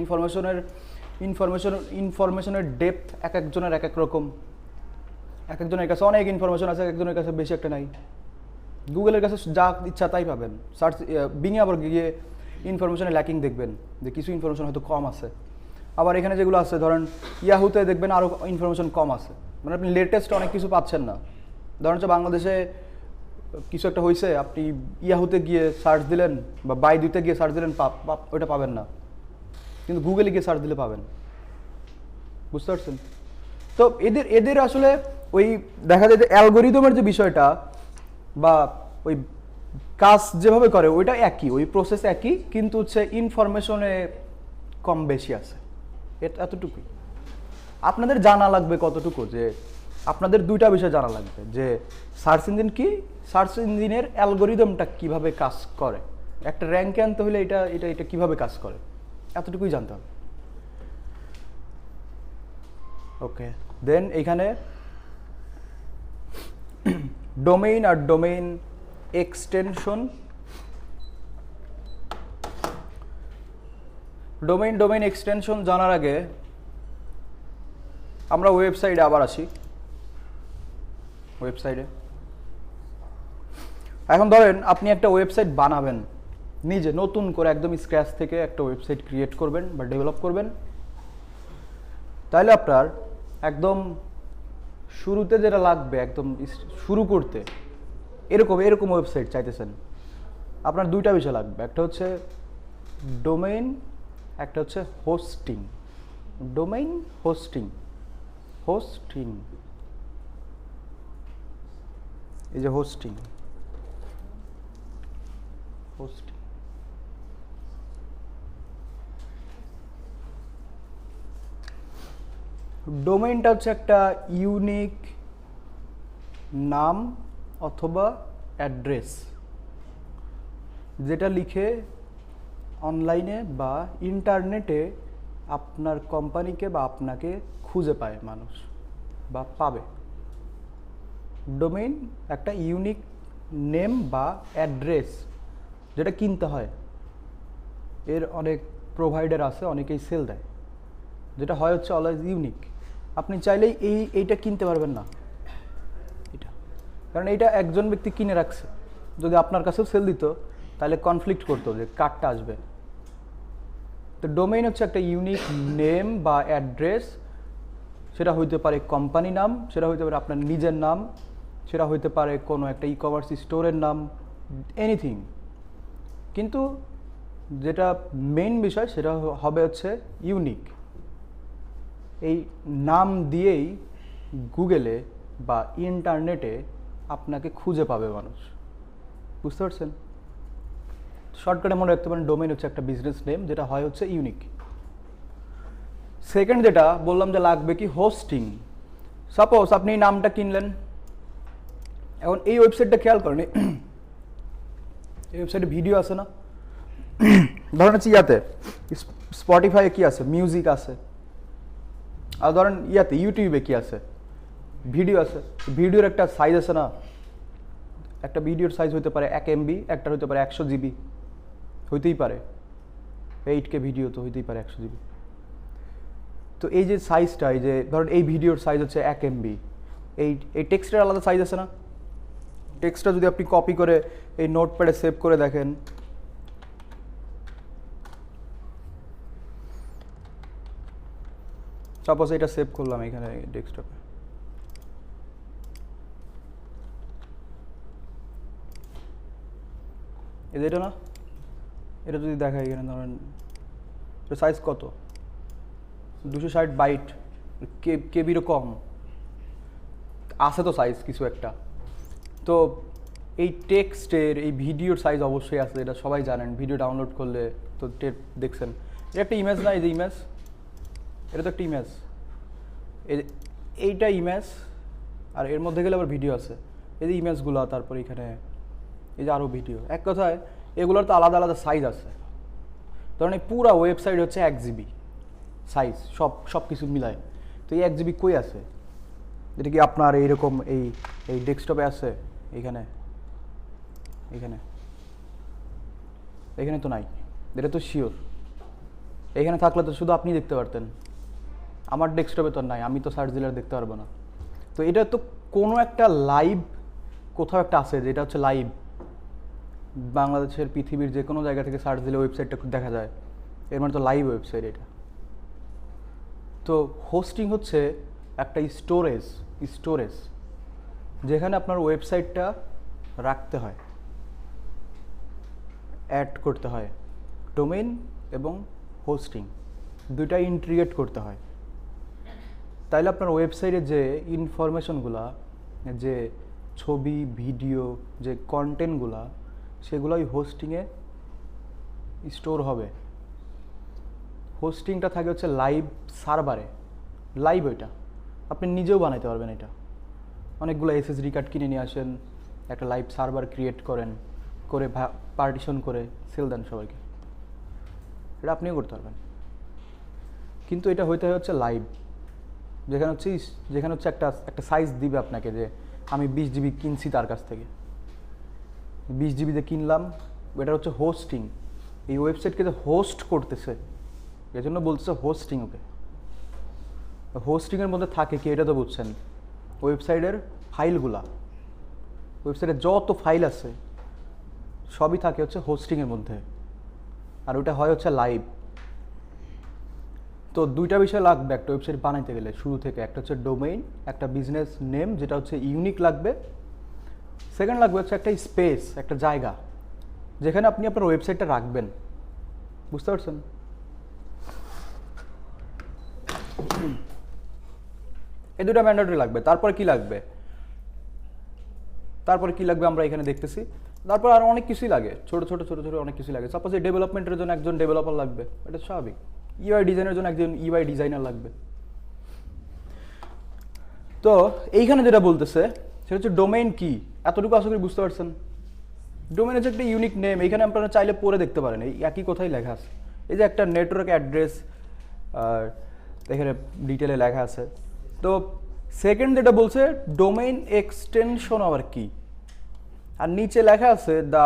ইনফরমেশনের ডেপথ এক একজনের এক এক রকম, এক একজনের কাছে অনেক ইনফরমেশন আছে, এক একজনের কাছে বেশি একটা নাই। গুগলের কাছে যা ইচ্ছা তাই পাবেন। বিংয়ে আবার গিয়ে ইনফরমেশনের ল্যাকিং দেখবেন যে কিছু ইনফরমেশন হয়তো কম আছে, আবার এখানে যেগুলো আছে ধরেন ইয়াহুতে দেখবেন আরও ইনফরমেশন কম আছে, মানে আপনি লেটেস্ট অনেক কিছু পাচ্ছেন না। ধরেন হচ্ছে বাংলাদেশে কিছু একটা হয়েছে, আপনি ইয়াহুতে গিয়ে সার্চ দিলেন বা বাইদুতে গিয়ে সার্চ দিলেন, ওইটা পাবেন না, কিন্তু গুগলে গিয়ে সার্চ দিলে পাবেন। বুঝতে পারছেন? তো এদের এদের আসলে ওই দেখা যায় যে অ্যালগোরিদমের যে বিষয়টা বা ওই কাজ যেভাবে করে ওইটা একই, ওই প্রসেস একই, কিন্তু হচ্ছে ইনফরমেশনে কম বেশি আছে, এতটুকুই। আপনাদের জানা লাগবে কতটুকু, যে আপনাদের দুইটা বিষয় জানা লাগবে, যে সার্চ ইঞ্জিন কি, সার্চ ইঞ্জিনের অ্যালগোরিদমটা কিভাবে কাজ করে, একটা র্যাঙ্কে আনতে হলে এটা এটা এটা কিভাবে কাজ করে, এতটুকুই জানতে হবে। ওকে, দেন এইখানে ডোমেইন আর ডোমেইন এক্সটেনশন। ডোমেইন এক্সটেনশন জানার আগে আমরা ওয়েবসাইটে আবার আসি। ওয়েবসাইটে এখন ধরেন আপনি একটা ওয়েবসাইট বানাবেন নিজে, নতুন করে একদম স্ক্র্যাচ থেকে একটা ওয়েবসাইট ক্রিয়েট করবেন বা ডেভেলপ করবেন। তাহলে আপনার একদম শুরুতে যেটা লাগবে, একদম শুরু করতে এরকম ওয়েবসাইট চাইতেছেন, আপনার দুইটা বিষয় লাগবে, একটা হচ্ছে ডোমেইন, একটা হচ্ছে হোস্টিং। Domain, hosting. এই যে হোস্টিং, ডোমেইনটা হচ্ছে একটা ইউনিক নাম অথবা অ্যাড্রেস, যেটা লিখে অনলাইনে বা ইন্টারনেটে আপনার কোম্পানিকে বা আপনাকে খুঁজে পায় মানুষ বা পাবে। ডোমেইন একটা ইউনিক নেম বা অ্যাড্রেস, যেটা কিনতে হয়। এর অনেক প্রোভাইডার আছে, অনেকেই সেল দেয়, যেটা হয় হচ্ছে অলওয়েজ ইউনিক। আপনি চাইলেই এইটা কিনতে পারবেন না, এটা, কারণ এইটা একজন ব্যক্তি কিনে রাখছে। যদি আপনার কাছেও সেল দিত তাহলে কনফ্লিক্ট করতো যে কার্ডটা আসবে। তো ডোমেইন হচ্ছে একটা ইউনিক নেম বা অ্যাড্রেস, সেটা হইতে পারে কোম্পানি নাম, সেটা হইতে পারে আপনার নিজের নাম, সেটা হইতে পারে কোনো একটা ই কমার্স স্টোরের নাম, এনিথিং। কিন্তু যেটা মেইন বিষয় সেটা হবে হচ্ছে ইউনিক। এই নাম দিয়েই গুগলে বা ইন্টারনেটে আপনাকে খুঁজে পাবে মানুষ। বুঝতে পারছেন? শর্টকাটে মনে রাখতে পারেন, ডোমেইন হচ্ছে একটা বিজনেস নেম, যেটা হয় হচ্ছে ইউনিক। সেকেন্ড যেটা বললাম যে লাগবে কি, হোস্টিং। সাপোজ আপনি এই নামটা কিনলেন, এখন এই ওয়েবসাইটটা খেয়াল করেন, এই ওয়েবসাইটে ভিডিও আছে না, ধরেন হচ্ছে ইয়াতে স্পটিফাইয়ে কি আছে, মিউজিক আছে, আর ধরেন ইয়াতে ইউটিউবে কি আছে, ভিডিও আছে। ভিডিওর একটা সাইজ আছে না, একটা ভিডিওর সাইজ হতে পারে 1 MB, একটা হতে পারে 100 GB, হইতেই পারে 8K ভিডিও, তো হইতেই পারে 100 GB। তো এই যে সাইজটা, এই যে ধরেন এই ভিডিওর সাইজ হচ্ছে 1 MB, এই টেক্সটের আলাদা সাইজ আছে না। টেক্সটটা যদি আপনি কপি করে এই নোটপ্যাডে সেভ করে দেখেন, সাপোজ এটা সেভ করলাম এখানে ডেস্কটপে, এটা না, এটা যদি দেখায় এখানে ধরেন সাইজ কত, 260 বাইট, কেবিরও কম আছে তো সাইজ কিছু একটা। তো এই টেক্সটের এই ভিডিওর সাইজ অবশ্যই আছে, এটা সবাই জানেন। ভিডিও ডাউনলোড করলে তো দেখছেন, এটা একটা ইমেজ না, এই যে ইমেজ, এটা তো একটা ইমেজ, এইটা ইমেজ, আর এর মধ্যে গেলে আবার ভিডিও আছে, এই যে ইমেজগুলো, তারপর এখানে এই যে আরও ভিডিও। এক কথায় এগুলোর তো আলাদা আলাদা সাইজ আছে। ধরেন এই পুরো ওয়েবসাইট হচ্ছে 1 GB সাইজ, সব কিছু মিলায়। তো এই 1 GB কই আছে? এটা কি আপনার এইরকম এই ডেস্কটপে আছে? এখানে এখানে তো নাই, এটা তো শিওর। এখানে থাকলে তো শুধু আপনি দেখতে পারতেন, আমার ডেস্কটপে তো নাই, আমি তো সার্চ দিলে দেখতে পারবো না। তো এটা তো কোনো একটা লাইভ কোথাও একটা আছে, যেটা হচ্ছে লাইভ, বাংলাদেশের পৃথিবীর যে কোনো জায়গা থেকে সার্চ দিলে ওয়েবসাইটটা দেখা যায়, এর মানে তো লাইভ ওয়েবসাইট এটা। তো হোস্টিং হচ্ছে একটা স্টোরেজ যেখানে আপনার ওয়েবসাইটটা রাখতে হয়, অ্যাড করতে হয়। ডোমেইন এবং হোস্টিং দুইটাই ইন্টিগ্রেট করতে হয়। তাইলে আপনার ওয়েবসাইটে যে ইনফরমেশনগুলা, যে ছবি, ভিডিও, যে কন্টেন্টগুলা, সেগুলো ওই হোস্টিংয়ে স্টোর হবে। হোস্টিংটা থাকে হচ্ছে লাইভ সার্ভারে, লাইভ ওইটা আপনি নিজেও বানাইতে পারবেন। এটা অনেকগুলো এসএসডি কার্ড কিনে নিয়ে আসেন, একটা লাইভ সার্ভার ক্রিয়েট করেন, করে পার্টিশন করে সেল দেন সবাইকে, এটা আপনিও করতে পারবেন। কিন্তু এটা হইতে হচ্ছে লাইভ, যেখানে হচ্ছে একটা সাইজ দিবে আপনাকে, যে আমি 20 জিবি কিনছি তার কাছ থেকে, 20 জিবিতে কিনলাম। এটা হচ্ছে হোস্টিং, এই ওয়েবসাইটকে যে হোস্ট করতেছে এই জন্য বলতেছে হোস্টিং। ওকে, হোস্টিংয়ের মধ্যে থাকে কি এটা তো বুঝছেন, ওয়েবসাইটের ফাইলগুলা, ওয়েবসাইটে যত ফাইল আছে সবই থাকে হচ্ছে হোস্টিংয়ের মধ্যে, আর ওটা হয় হচ্ছে লাইভ। তো দুইটা বিষয় লাগবে একটা ওয়েবসাইট বানাইতে গেলে শুরু থেকে, একটা হচ্ছে ডোমেইন, একটা বিজনেস নেম যেটা হচ্ছে ইউনিক লাগবে। সেকেন্ড লাগবে হচ্ছে একটা স্পেস, একটা জায়গা যেখানে আপনি আপনার ওয়েবসাইটটা রাখবেন। বুঝতে পারছেন? এই দুটো ম্যান্ডেটরি লাগবে। তারপরে কি লাগবে আমরা এখানে দেখতেছি। তারপর আরো অনেক কিছুই লাগে, ছোট ছোট অনেক কিছুই লাগে। সাপোজ এই ডেভেলপমেন্টের জন্য একজন ডেভেলপার লাগবে, এটা স্বাভাবিক। ইউআই ডিজাইনের জন্য একজন ইউআই ডিজাইনার লাগবে। তো এইখানে যেটা বলতেছে সেটা হচ্ছে ডোমেইন কি, এতটুকু আশা করি বুঝতে পারছেন। ডোমেইন হচ্ছে একটা ইউনিক নেম, এইখানে আপনারা চাইলে পড়ে দেখতে পারেন, এই একই কথাই লেখা আছে। এই যে একটা নেটওয়ার্ক অ্যাড্রেস, আর এখানে ডিটেলে লেখা আছে। তো সেকেন্ড যেটা বলছে ডোমেইন এক্সটেনশন আবার কি, আর নিচে লেখা আছে the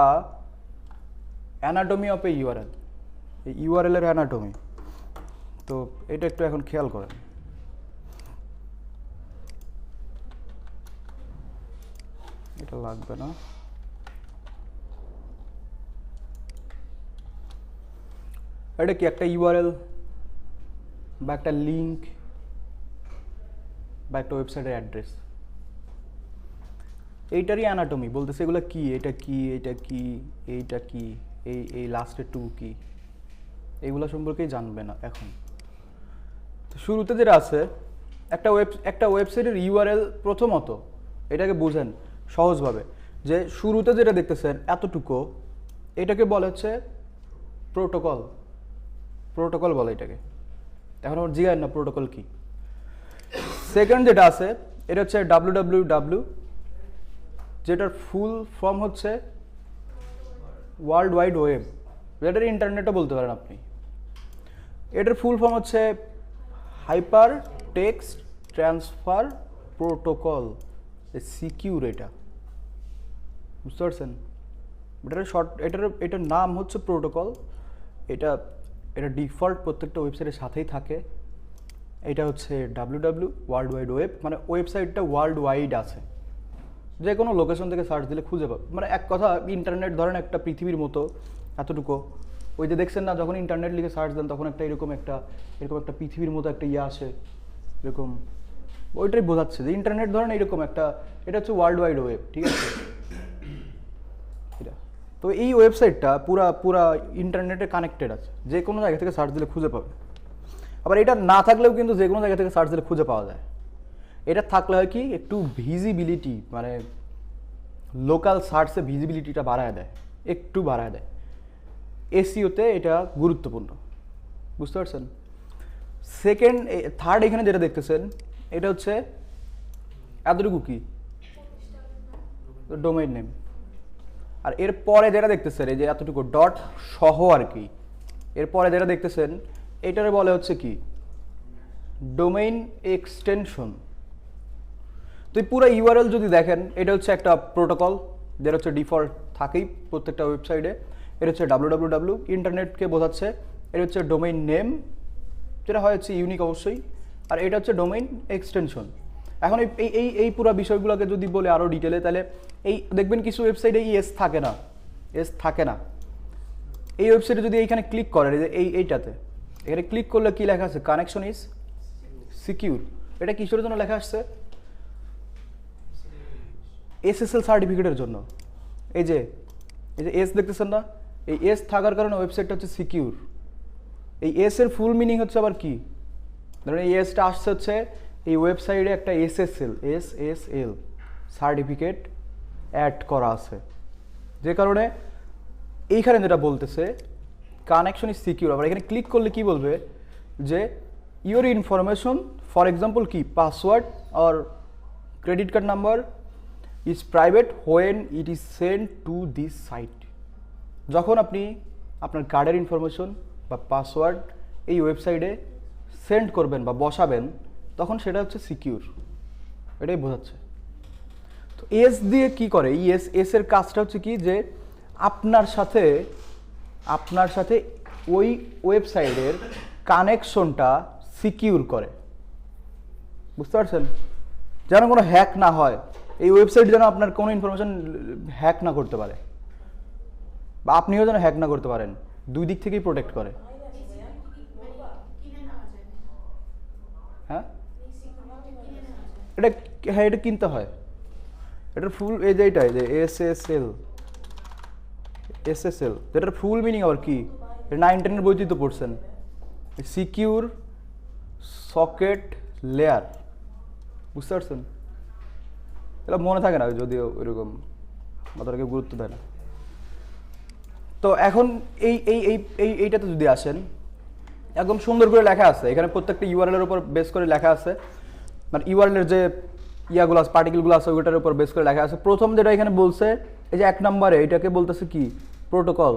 anatomy of A URL, এই ইউআরএল এর অ্যানাটমি। তো এটা একটু এখন খেয়াল করেন। এটা লাগবে না, এটা কি একটা ইউআরএল বা একটা লিঙ্ক বা একটা ওয়েবসাইটের অ্যাড্রেস, এইটারই অ্যানাটমি বলতেছে। এগুলো কি, এটা কি, এটা কি, এইটা কি, এই লাস্টের টু কি, এইগুলো সম্পর্কেই জানবে না এখন। তো শুরুতে যেটা আছে একটা ওয়েবসাইটের ইউআরএল, প্রথমত এটাকে বুঝেন সহজভাবে, যে শুরুতে যেটা দেখতেছেন এতটুকু, এটাকে বলে হচ্ছে প্রোটোকল বলে এটাকে। এখন আমার জিজ্ঞাসা না প্রোটোকল কি। সেকেন্ড যেটা আছে এটা হচ্ছে www, যেটার ফুল ফর্ম হচ্ছে ওয়ার্ল্ড ওয়াইড ওয়েব, যেটার ইন্টারনেটও বলতে পারেন আপনি। এটার ফুল ফর্ম হচ্ছে hyper text transfer protocol, secure. এটা বুঝতে পারছেন? এটার নাম হচ্ছে প্রোটোকল। এটা ডিফল্ট প্রত্যেকটা ওয়েবসাইটের সাথেই থাকে। এটা হচ্ছে www, ওয়ার্ল্ড ওয়াইড ওয়েব, মানে ওয়েবসাইটটা ওয়ার্ল্ড ওয়াইড আছে, যে কোনো লোকেশন থেকে সার্চ দিলে খুঁজে পাবে। মানে এক কথা, ইন্টারনেট ধরেন একটা পৃথিবীর মতো এতটুকু। ওই যে দেখছেন না, যখন ইন্টারনেট লিখে সার্চ দেন তখন এরকম একটা পৃথিবীর মতো একটা আসে, এরকম। ওইটাই বোঝাচ্ছে যে ইন্টারনেট ধরেন এরকম একটা, এটা হচ্ছে ওয়ার্ল্ড ওয়াইড ওয়েব, ঠিক আছে? এটা তো এই ওয়েবসাইটটা পুরা ইন্টারনেটে কানেক্টেড আছে, যে কোনো জায়গা থেকে সার্চ দিলে খুঁজে পাবে। আবার এটা না থাকলেও কিন্তু যে কোনো জায়গা থেকে সার্চ দিলে খুঁজে পাওয়া যায়। এটা থাকলে হয় কি, একটু ভিজিবিলিটি, মানে লোকাল সার্চে ভিজিবিলিটিটা একটু বাড়ায় দেয়। এসইওতে এটা গুরুত্বপূর্ণ, বুঝতে পারছেন? থার্ড এখানে যেটা দেখতেছেন এটা হচ্ছে এতটুকু কি, ডোমেইন নেম। আর এরপরে যেটা দেখতেছেন এই যে এতটুকু ডট সহ আর কি, এরপরে যেটা দেখতেছেন এটারে বলে হচ্ছে কি, ডোমেইন এক্সটেনশন। তো এই পুরো ইউআরএল যদি দেখেন, এটা হচ্ছে একটা প্রোটোকল, যেটা হচ্ছে ডিফল্ট থাকেই প্রত্যেকটা ওয়েবসাইটে। এটা হচ্ছে www, ইন্টারনেটকে বোঝাচ্ছে। এটা হচ্ছে ডোমেইন নেম, যেটা হয় হচ্ছে ইউনিক অবশ্যই। আর এটা হচ্ছে ডোমেইন এক্সটেনশন। এখন এই পুরো বিষয়গুলোকে যদি বলে আরও ডিটেলে, তাহলে এই দেখবেন কিছু ওয়েবসাইটে এস থাকে না। এই ওয়েবসাইটে যদি এইখানে ক্লিক করেন, যে এইটাতে এখানে ক্লিক করলে কি লেখা আছে, কানেকশন ইজ সিকিউর, এটা কিসের জন্য লেখা আসছে? SSL সার্টিফিকেটের জন্য। এই যে এস দেখতেছেন না, এই এস থাকার কারণে ওয়েবসাইটটা হচ্ছে সিকিউর। এই এস এর ফুল মিনিং হচ্ছে আবার কি, ধরুন এই এসটা আসছে হচ্ছে এই ওয়েবসাইটে একটা SSL সার্টিফিকেট অ্যাড করা আছে, যে কারণে এইখানে যেটা বলতেছে কানেকশন ইজ সিকিউর। আবার এখানে ক্লিক করলে কি বলবে যে ইউর ইনফরমেশন, ফর এক্সাম্পল কি password or credit card number is private when it is send to this site. যখন আপনি আপনার কার্ডের ইনফরমেশন বা পাসওয়ার্ড এই ওয়েবসাইটে সেন্ড করবেন বা বসাবেন, তখন সেটা হচ্ছে সিকিউর, এটাই বোঝাচ্ছে। তো এস দিয়ে কি করে, এস এর কাজটা হচ্ছে কি যে আপনার সাথে ওই ওয়েবসাইটের কানেকশনটা সিকিউর করে, বুঝতে পারছেন? যেন কোনো হ্যাক না হয়, এই ওয়েবসাইট যেন আপনার কোনো ইনফরমেশন হ্যাক না করতে পারে, বা আপনিও যেন হ্যাক না করতে পারেন, দুই দিক থেকেই প্রোটেক্ট করে। হ্যাঁ, এটা কিনতে হয়। এটার ফুল এই যে এইটাই যে SSL, যেটার ফুল মিনিং আবার কি, এটা 9-10 এর বইতেই তো পড়ছেন, সিকিউর সকেট লেয়ার, বুঝতে পারছেন? এটা মনে থাকে না যদিও ওইরকম মাথাটা কেউ গুরুত্ব দেয় না। তো এখন এইটাতে যদি আসেন, একদম সুন্দর করে লেখা আছে এখানে, প্রত্যেকটা ইউআরএল এর উপর বেস করে লেখা আছে, মানে ইউআরএল এর যে ইয়াগুলো আছে, পার্টিকেলগুলো আছে, ওইটার উপর বেস করে লেখা আছে। প্রথম যেটা এখানে বলছে, এই যে 1 নম্বরে এটাকে বলতেছে কি প্রোটোকল।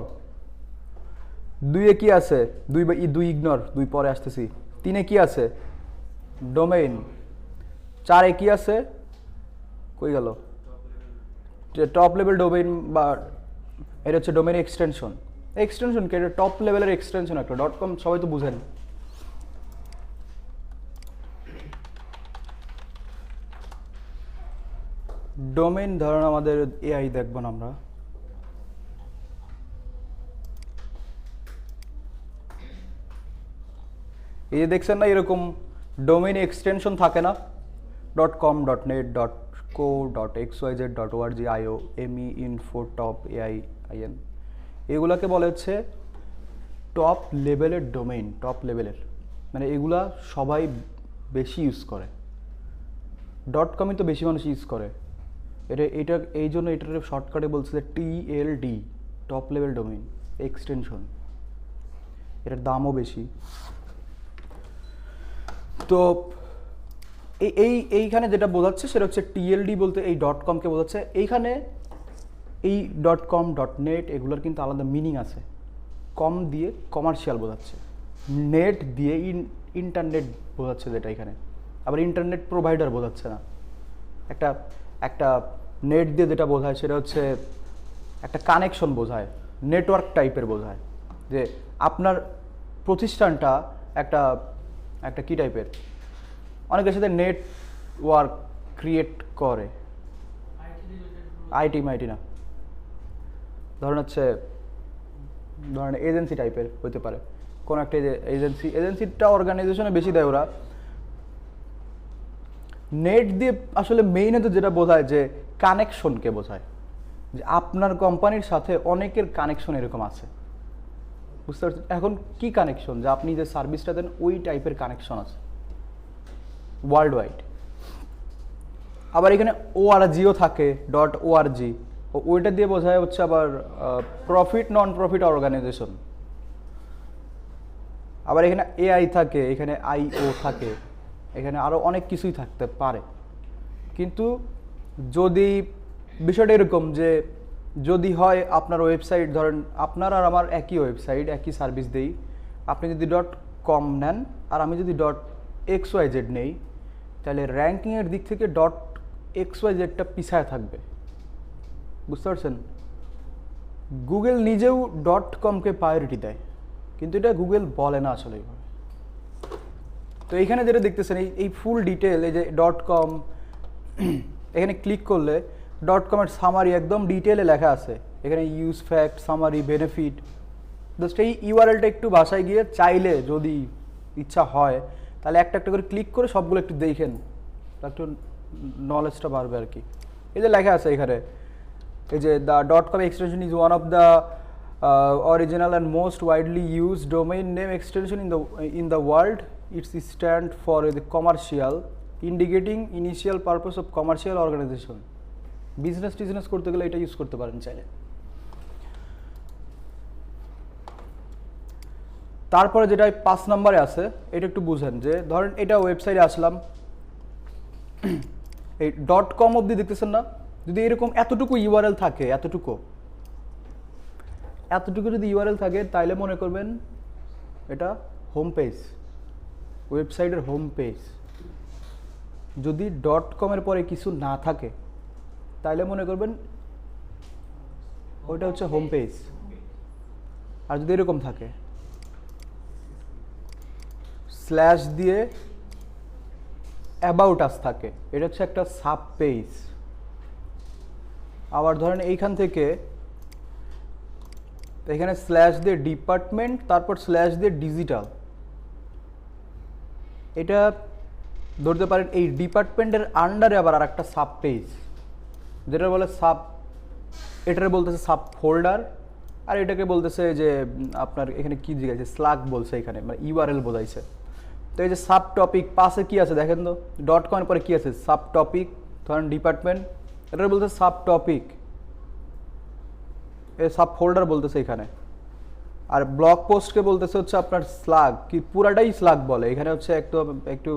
2-এ কি আছে, 2 ইগনোর, 2 পরে আসতেছি। 3-এ কি আছে, ডোমেইন। 4-এ কি আছে, কই গেল, টপ লেভেল ডোমেইন, বা এটা হচ্ছে ডোমেইন এক্সটেনশন। এক্সটেনশন কি, এটা টপ লেভেলের এক্সটেনশন একটা। .com সবাই তো বুঝেন। ডোমেইন ধরেন আমাদের এআই দেখব না আমরা, এই যে দেখছেন না এরকম ডোমেইন এক্সটেনশন থাকে না, .com, .net, .co, .xyz, .org, .io, ME, info, top, AI, IN, এগুলাকে বলে হচ্ছে টপ লেভেলের ডোমেইন। টপ লেভেলের মানে এগুলা সবাই বেশি ইউজ করে, .com তো বেশি মানুষ ইউজ করে। এটা এই জন্য এটার শর্টকাটে বলছে যে TLD, top level domain extension. এটার দামও বেশি। তো এইখানে যেটা বোঝাচ্ছে সেটা হচ্ছে TLD বলতে এই .comকে বোঝাচ্ছে। এইখানে এই .com, .net এগুলোর কিন্তু আলাদা মিনিং আছে। কম দিয়ে কমার্শিয়াল বোঝাচ্ছে, নেট দিয়ে ইন্টারনেট বোঝাচ্ছে যেটা এখানে, আবার ইন্টারনেট প্রোভাইডার বোঝাচ্ছে না। একটা নেট দিয়ে যেটা বোঝায় সেটা হচ্ছে একটা কানেকশন বোঝায়, নেটওয়ার্ক টাইপের বোঝায়, যে আপনার প্রতিষ্ঠানটা একটা কি টাইপের, অনেকের সাথে নেটওয়ার্ক ক্রিয়েট করে, আইটি মাইটি না, ধরেন এজেন্সি টাইপের হতে পারে, কোনো একটা এজেন্সিটা অর্গানাইজেশনে বেশি দেয় ওরা। নেট দিয়ে আসলে মেইনত যেটা বোঝায় যে কানেকশনকে বোঝায়, যে আপনার কোম্পানির সাথে অনেকের কানেকশন এরকম আছে, বুঝতে পারছেন? এখন কি কানেকশন, যে আপনি যে সার্ভিসটা দেন ওই টাইপের কানেকশন আছে ওয়ার্ল্ড ওয়াইড। আবার এখানে ORGও থাকে, .org, ওইটা দিয়ে বোঝায় হচ্ছে আবার প্রফিট নন প্রফিট অর্গানাইজেশন। আবার এখানে AI থাকে, এখানে IO থাকে, এখানে আরও অনেক কিছুই থাকতে পারে। কিন্তু যদি বিষয়টা এরকম যে যদি হয় আপনার ওয়েবসাইট, ধরেন আপনার আর আমার একই ওয়েবসাইট, একই সার্ভিস দেই, আপনি যদি .com নেন আর আমি যদি .xyz নেই, তাহলে র্যাঙ্কিংয়ের দিক থেকে .xyzটা পিছায় থাকবে, বুঝতে পারছেন? গুগল নিজেও .comকে প্রায়োরিটি দেয়, কিন্তু এটা গুগল বলে না আসলে এইভাবে। তো এইখানে যেটা দেখতেছেন এই ফুল ডিটেল, এই যে .com, এখানে ক্লিক করলে .com এর সামারি একদম ডিটেলে লেখা আছে। এখানে use fact, summary, benefit. Just এই ইউআরএলটা একটু ভাষায় গিয়ে চাইলে যদি ইচ্ছা হয় তাহলে একটা একটা করে ক্লিক করে সবগুলো একটু দেখেন, একটু নলেজটা বাড়বে আর কি। এই যে লেখা আছে এখানে, এই যে the .com extension is one of the original and most widely use domain name extension in the world. It's stand for the commercial, indicating initial purpose of commercial organisation. Business করতে গেলে এটা ইউজ করতে পারেন চাইলে। তারপরে যেটা 5 নম্বরে আছে এটা একটু বুঝেন, যে ধরেন এটা ওয়েবসাইটে আসলাম, এই .com অবধি দেখতেছেন না, যদি এরকম এতটুকু ইউআরএল থাকে, এতটুকু যদি ইউআরএল থাকে, তাইলে মনে করবেন এটা হোম পেজ, ওয়েবসাইটের হোম পেজ। যদি .com এর পরে কিছু না থাকে, তাইলে মনে করবেন ওইটা হচ্ছে হোম পেজ। আর যদি এরকম থাকে স্ল্যাশ দিয়ে অ্যাবাউট আস থাকে, এটা হচ্ছে একটা সাব পেজ। আবার ধরেন এইখান থেকে এখানে স্ল্যাশ দিয়ে ডিপার্টমেন্ট, তারপর স্ল্যাশ দিয়ে ডিজিটাল, এটা ধরতে পারেন এই ডিপার্টমেন্টের আন্ডারে আবার আর একটা সাব পেজ, যেটা বলে সাব, এটারে বলতেছে সাব ফোল্ডার, আর এটাকে বলতেছে যে আপনার এখানে কি জিজ্ঞাসা স্লাগ বলছে, এখানে মানে ইউআরএল বোঝাইছে। তো এই যে সাব টপিক পাশে কি আছে দেখেন তো, .com এর পরে কি আছে, সাব টপিক, ধরেন ডিপার্টমেন্ট, এটা বলতে সাব টপিক, এই সাব ফোল্ডার বলতেছে এখানে। আর ব্লগ পোস্টকে বলতেছে হচ্ছে আপনার স্লাগ, কি পুরাটাই স্লাগ বলে, এখানে হচ্ছে একটু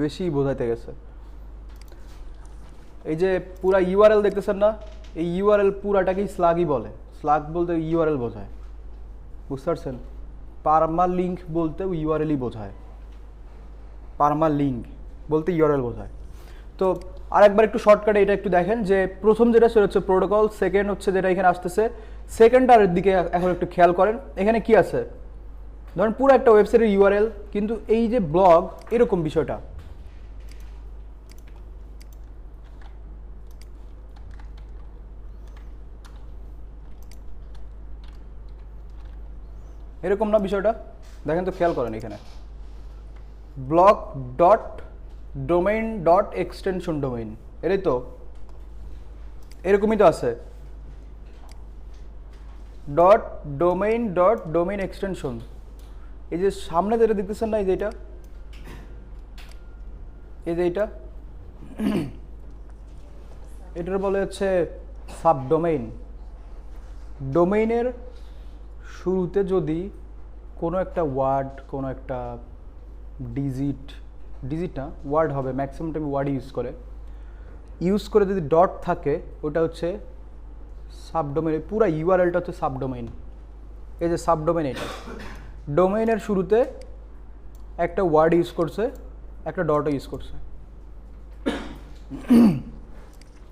বেশি বোঝাইতে গেছে। এই যে পুরা ইউআরএল দেখতেছেন না, এই ইউআরএল পুরাটাকেই স্লাগই বলে। স্লাগ বলতে ইউআরএল বোঝায়, বুঝতে পারছেন? পারমা লিঙ্ক বলতে ইউআরএলই বোঝায়, পারমা লিঙ্ক বলতে ইউআরএল বোঝায়। তো আরেকবার একটু শর্টকাটে এটা একটু দেখেন, যে প্রথম যেটা সেটা হচ্ছে প্রোটোকল, সেকেন্ড হচ্ছে যেটা এখানে আসতেছে, সেকেন্ডটার দিকে এখন একটু খেয়াল করেন। এখানে কি আছে, ধরেন পুরো একটা ওয়েবসাইটের ইউআরএল, কিন্তু এই যে ব্লগ এরকম বিষয়টা, এরকম না বিষয়টা, দেখেন তো খেয়াল করেন এখানে blog dot domain dot extension domain, এটাই তো, এরকমই তো আছে, ডট ডোমেইন এক্সটেনশন। এই যে সামনে যেটা দেখতেছেন না, এই যে এটা, এই যে এটা, এটার বলে হচ্ছে সাব ডোমেইন। ডোমেইনের শুরুতে যদি কোনো একটা ওয়ার্ড, কোনো একটা ডিজিট না, ওয়ার্ড হবে, ম্যাক্সিমাম টাইম ওয়ার্ড ইউজ করে যদি ডট থাকে, ওটা হচ্ছে সাবডোমেইন। পুরা ইউআরএলটা হচ্ছে সাবডোমেইন। এই যে সাবডোমেইন, এটা ডোমেইনের শুরুতে একটা ওয়ার্ড ইউজ করছে, একটা ডটও ইউজ করছে,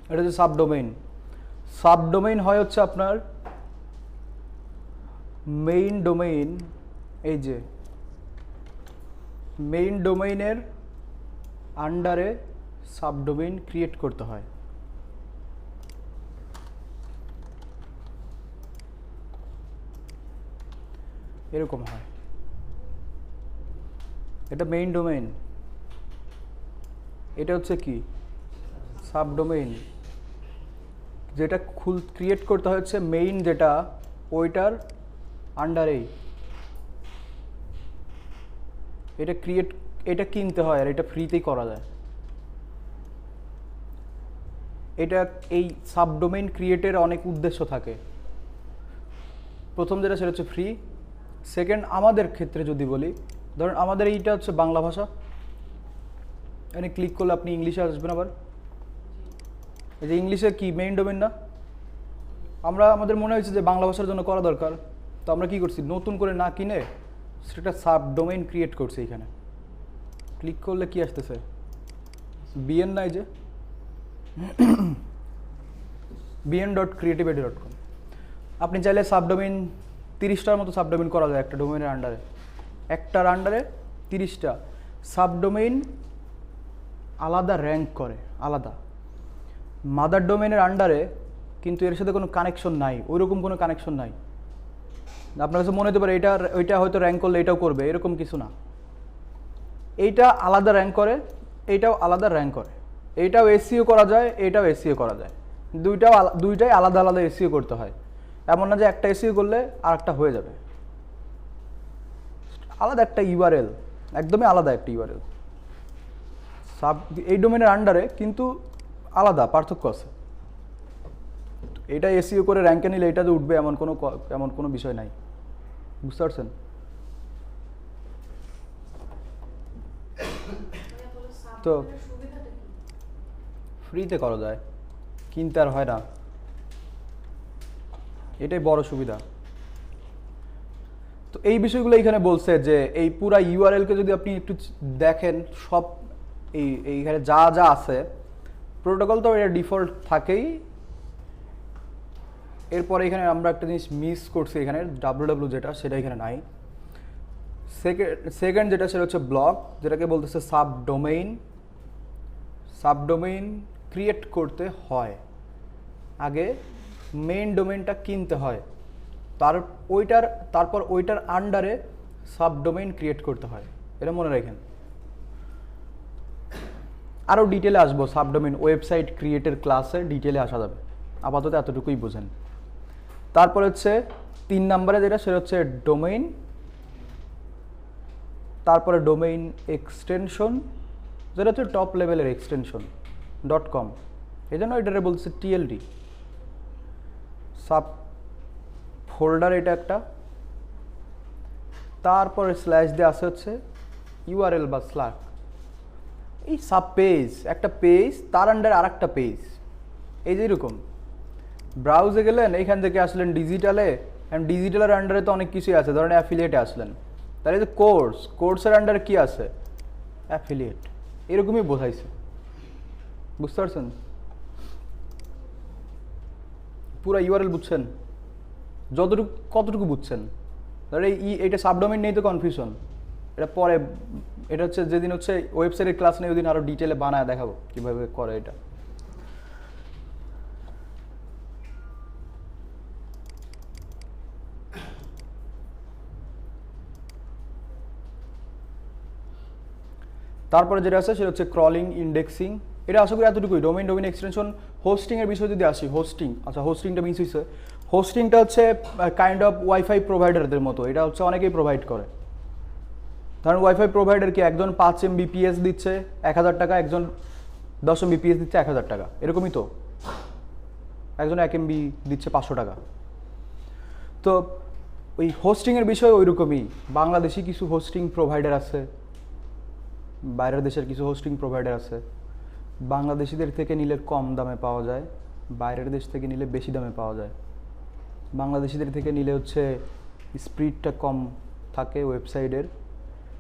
এটা হচ্ছে সাবডোমেইন। সাবডোমেইন হয় হচ্ছে আপনার মেইন ডোমেইন। এই যে মেইন ডোমেইনের আন্ডারে সাবডোমেইন ক্রিয়েট করতে হয়। এরকম হয়, এটা মেইন ডোমেইন, এটা হচ্ছে কি সাবডোমেইন। যেটা ক্রিয়েট করতে হচ্ছে মেইন, যেটা ওইটার আন্ডারেই এটা কিনতে হয়, আর এটা ফ্রিতেই করা যায়। এটা এই সাবডোমেইন ক্রিয়েটের অনেক উদ্দেশ্য থাকে। প্রথম যেটা সেটা হচ্ছে ফ্রি। সেকেন্ড, আমাদের ক্ষেত্রে যদি বলি, ধরুন আমাদের এইটা হচ্ছে বাংলা ভাষা, এখানে ক্লিক করলে আপনি ইংলিশে আসবেন। আবার এই যে ইংলিশে কি মেইন ডোমেইন না, আমাদের মনে হয়েছে যে বাংলা ভাষার জন্য করা দরকার, তো আমরা কি করছি, নতুন করে না কিনে সেটা সাবডোমেইন ক্রিয়েট করছি। এখানে ক্লিক করলে কি আসতেছে, বিএন নাই যে bn.creativity.com। আপনি চাইলে সাবডোমেইন 30টার মতো সাবডোমেইন করা যায় একটা ডোমেইনের আন্ডারে, একটার আন্ডারে 30টা সাবডোমেইন আলাদা র্যাঙ্ক করে, আলাদা। মাদার ডোমেইনের আন্ডারে কিন্তু এর সাথে কোনো কানেকশন নাই, ওইরকম কোনো কানেকশন নাই। আপনার কাছে মনে হতে পারে ওইটা হয়তো র্যাঙ্ক করলে এটাও করবে, এরকম কিছু না। এইটা আলাদা র্যাঙ্ক করে, এইটাও আলাদা র্যাঙ্ক করে, এইটাও এসইও করা যায়, এইটাও এসইও করা যায়, দুইটাই আলাদা আলাদা এসইও করতে হয়। এমন না যে একটা এসইও করলে আর একটা হয়ে যাবে, আলাদা একটা ইউআরএল, একদমই আলাদা একটা ইউআরএল এই ডোমেনের আন্ডারে, কিন্তু আলাদা পার্থক্য আছে। এটা এসইও করে র্যাঙ্কে নিলে এটা যে উঠবে এমন কোনো বিষয় নাই, বুঝতে পারছেন? তো ফ্রিতে করা যায়, কিনতে আর হয় না, এটাই বড় সুবিধা। তো এই বিষয়গুলো এখানে বলছে যে এই পুরা ইউআরএলকে যদি আপনি একটু দেখেন, সব এইখানে যা যা আছে, প্রোটোকল তো এটা ডিফল্ট থাকেই। এরপরে এখানে আমরা একটা জিনিস মিস করছি, এখানে ডাব্লিউডাব্লিউ যেটা, সেটা এখানে নাই। সেকেন্ড যেটা, সেটা হচ্ছে ব্লক, যেটাকে বলতেছে সাবডোমেইন। সাবডোমেইন ক্রিয়েট করতে হয়, আগে মেইন ডোমেইনটা কিনতে হয়, তারপর ওইটার আন্ডারে সাবডোমেইন ক্রিয়েট করতে হয়, এটা মনে রাখেন। আরও ডিটেলে আসবো সাবডোমেইন ওয়েবসাইট ক্রিয়েটের ক্লাসে, ডিটেলে আসা যাবে, আপাতত এতটুকুই বোঝেন। তারপর হচ্ছে 3 নম্বরে যেটা, সেটা হচ্ছে ডোমেইন, তারপরে ডোমেইন এক্সটেনশন, যেটা হচ্ছে টপ লেভেলের এক্সটেনশন .com, এই জন্য এটারে বলছে টিএলডি। সাব ফোল্ডার এটা একটা, তারপরে স্ল্যাশ দিয়ে আসে হচ্ছে ইউআরএল বা স্ল্যাক। এই সাব পেজ, একটা পেজ তার আন্ডারে আর একটা পেজ, এই যে এরকম ব্রাউজে গেলেন, এইখান থেকে আসলেন ডিজিটালে, অ্যান্ড ডিজিটালের আন্ডারে তো অনেক কিছুই আছে, ধরেন অ্যাফিলিয়েটে আসলেন, তাহলে যে কোর্সের আন্ডারে কি আছে, অ্যাফিলিয়েট, এরকমই বোঝাইছে, বুঝতে পারছেন? পুরো ইউআরএল বুঝছেন? কতটুকু বুঝছেন? তাহলে এইটা সাবডোমেইন নেই তো কনফিউশন, এটা পরে, এটা হচ্ছে যেদিন হচ্ছে ওয়েবসাইটের ক্লাস নেই, ওই দিন আরও ডিটেলে বানায় দেখাবো কীভাবে করে এটা। তারপরে যেটা আছে সেটা হচ্ছে ক্রলিং, ইন্ডেক্সিং, এটা আশা করি এতটুকুই। ডোমেইন এক্সটেনশন, হোস্টিংয়ের বিষয়ে যদি আসি, হোস্টিংটা মিস হয়েছে। হোস্টিংটা হচ্ছে কাইন্ড অফ ওয়াইফাই প্রোভাইডারদের মতো, এটা হচ্ছে অনেকেই প্রোভাইড করে। ধরেন ওয়াইফাই প্রোভাইডারকে একজন 5 Mbps দিচ্ছে 1000 টাকা, একজন 10 Mbps দিচ্ছে 1000 টাকা, এরকমই তো। একজন 1 MB দিচ্ছে 500 টাকা। তো ওই হোস্টিংয়ের বিষয় ওই রকমই। বাংলাদেশি কিছু হোস্টিং প্রোভাইডার আছে, বাইরের দেশের কিছু হোস্টিং প্রোভাইডার আছে। বাংলাদেশিদের থেকে নিলে কম দামে পাওয়া যায়, বাইরের দেশ থেকে নিলে বেশি দামে পাওয়া যায়। বাংলাদেশিদের থেকে নিলে হচ্ছে স্পিডটা কম থাকে ওয়েবসাইটের,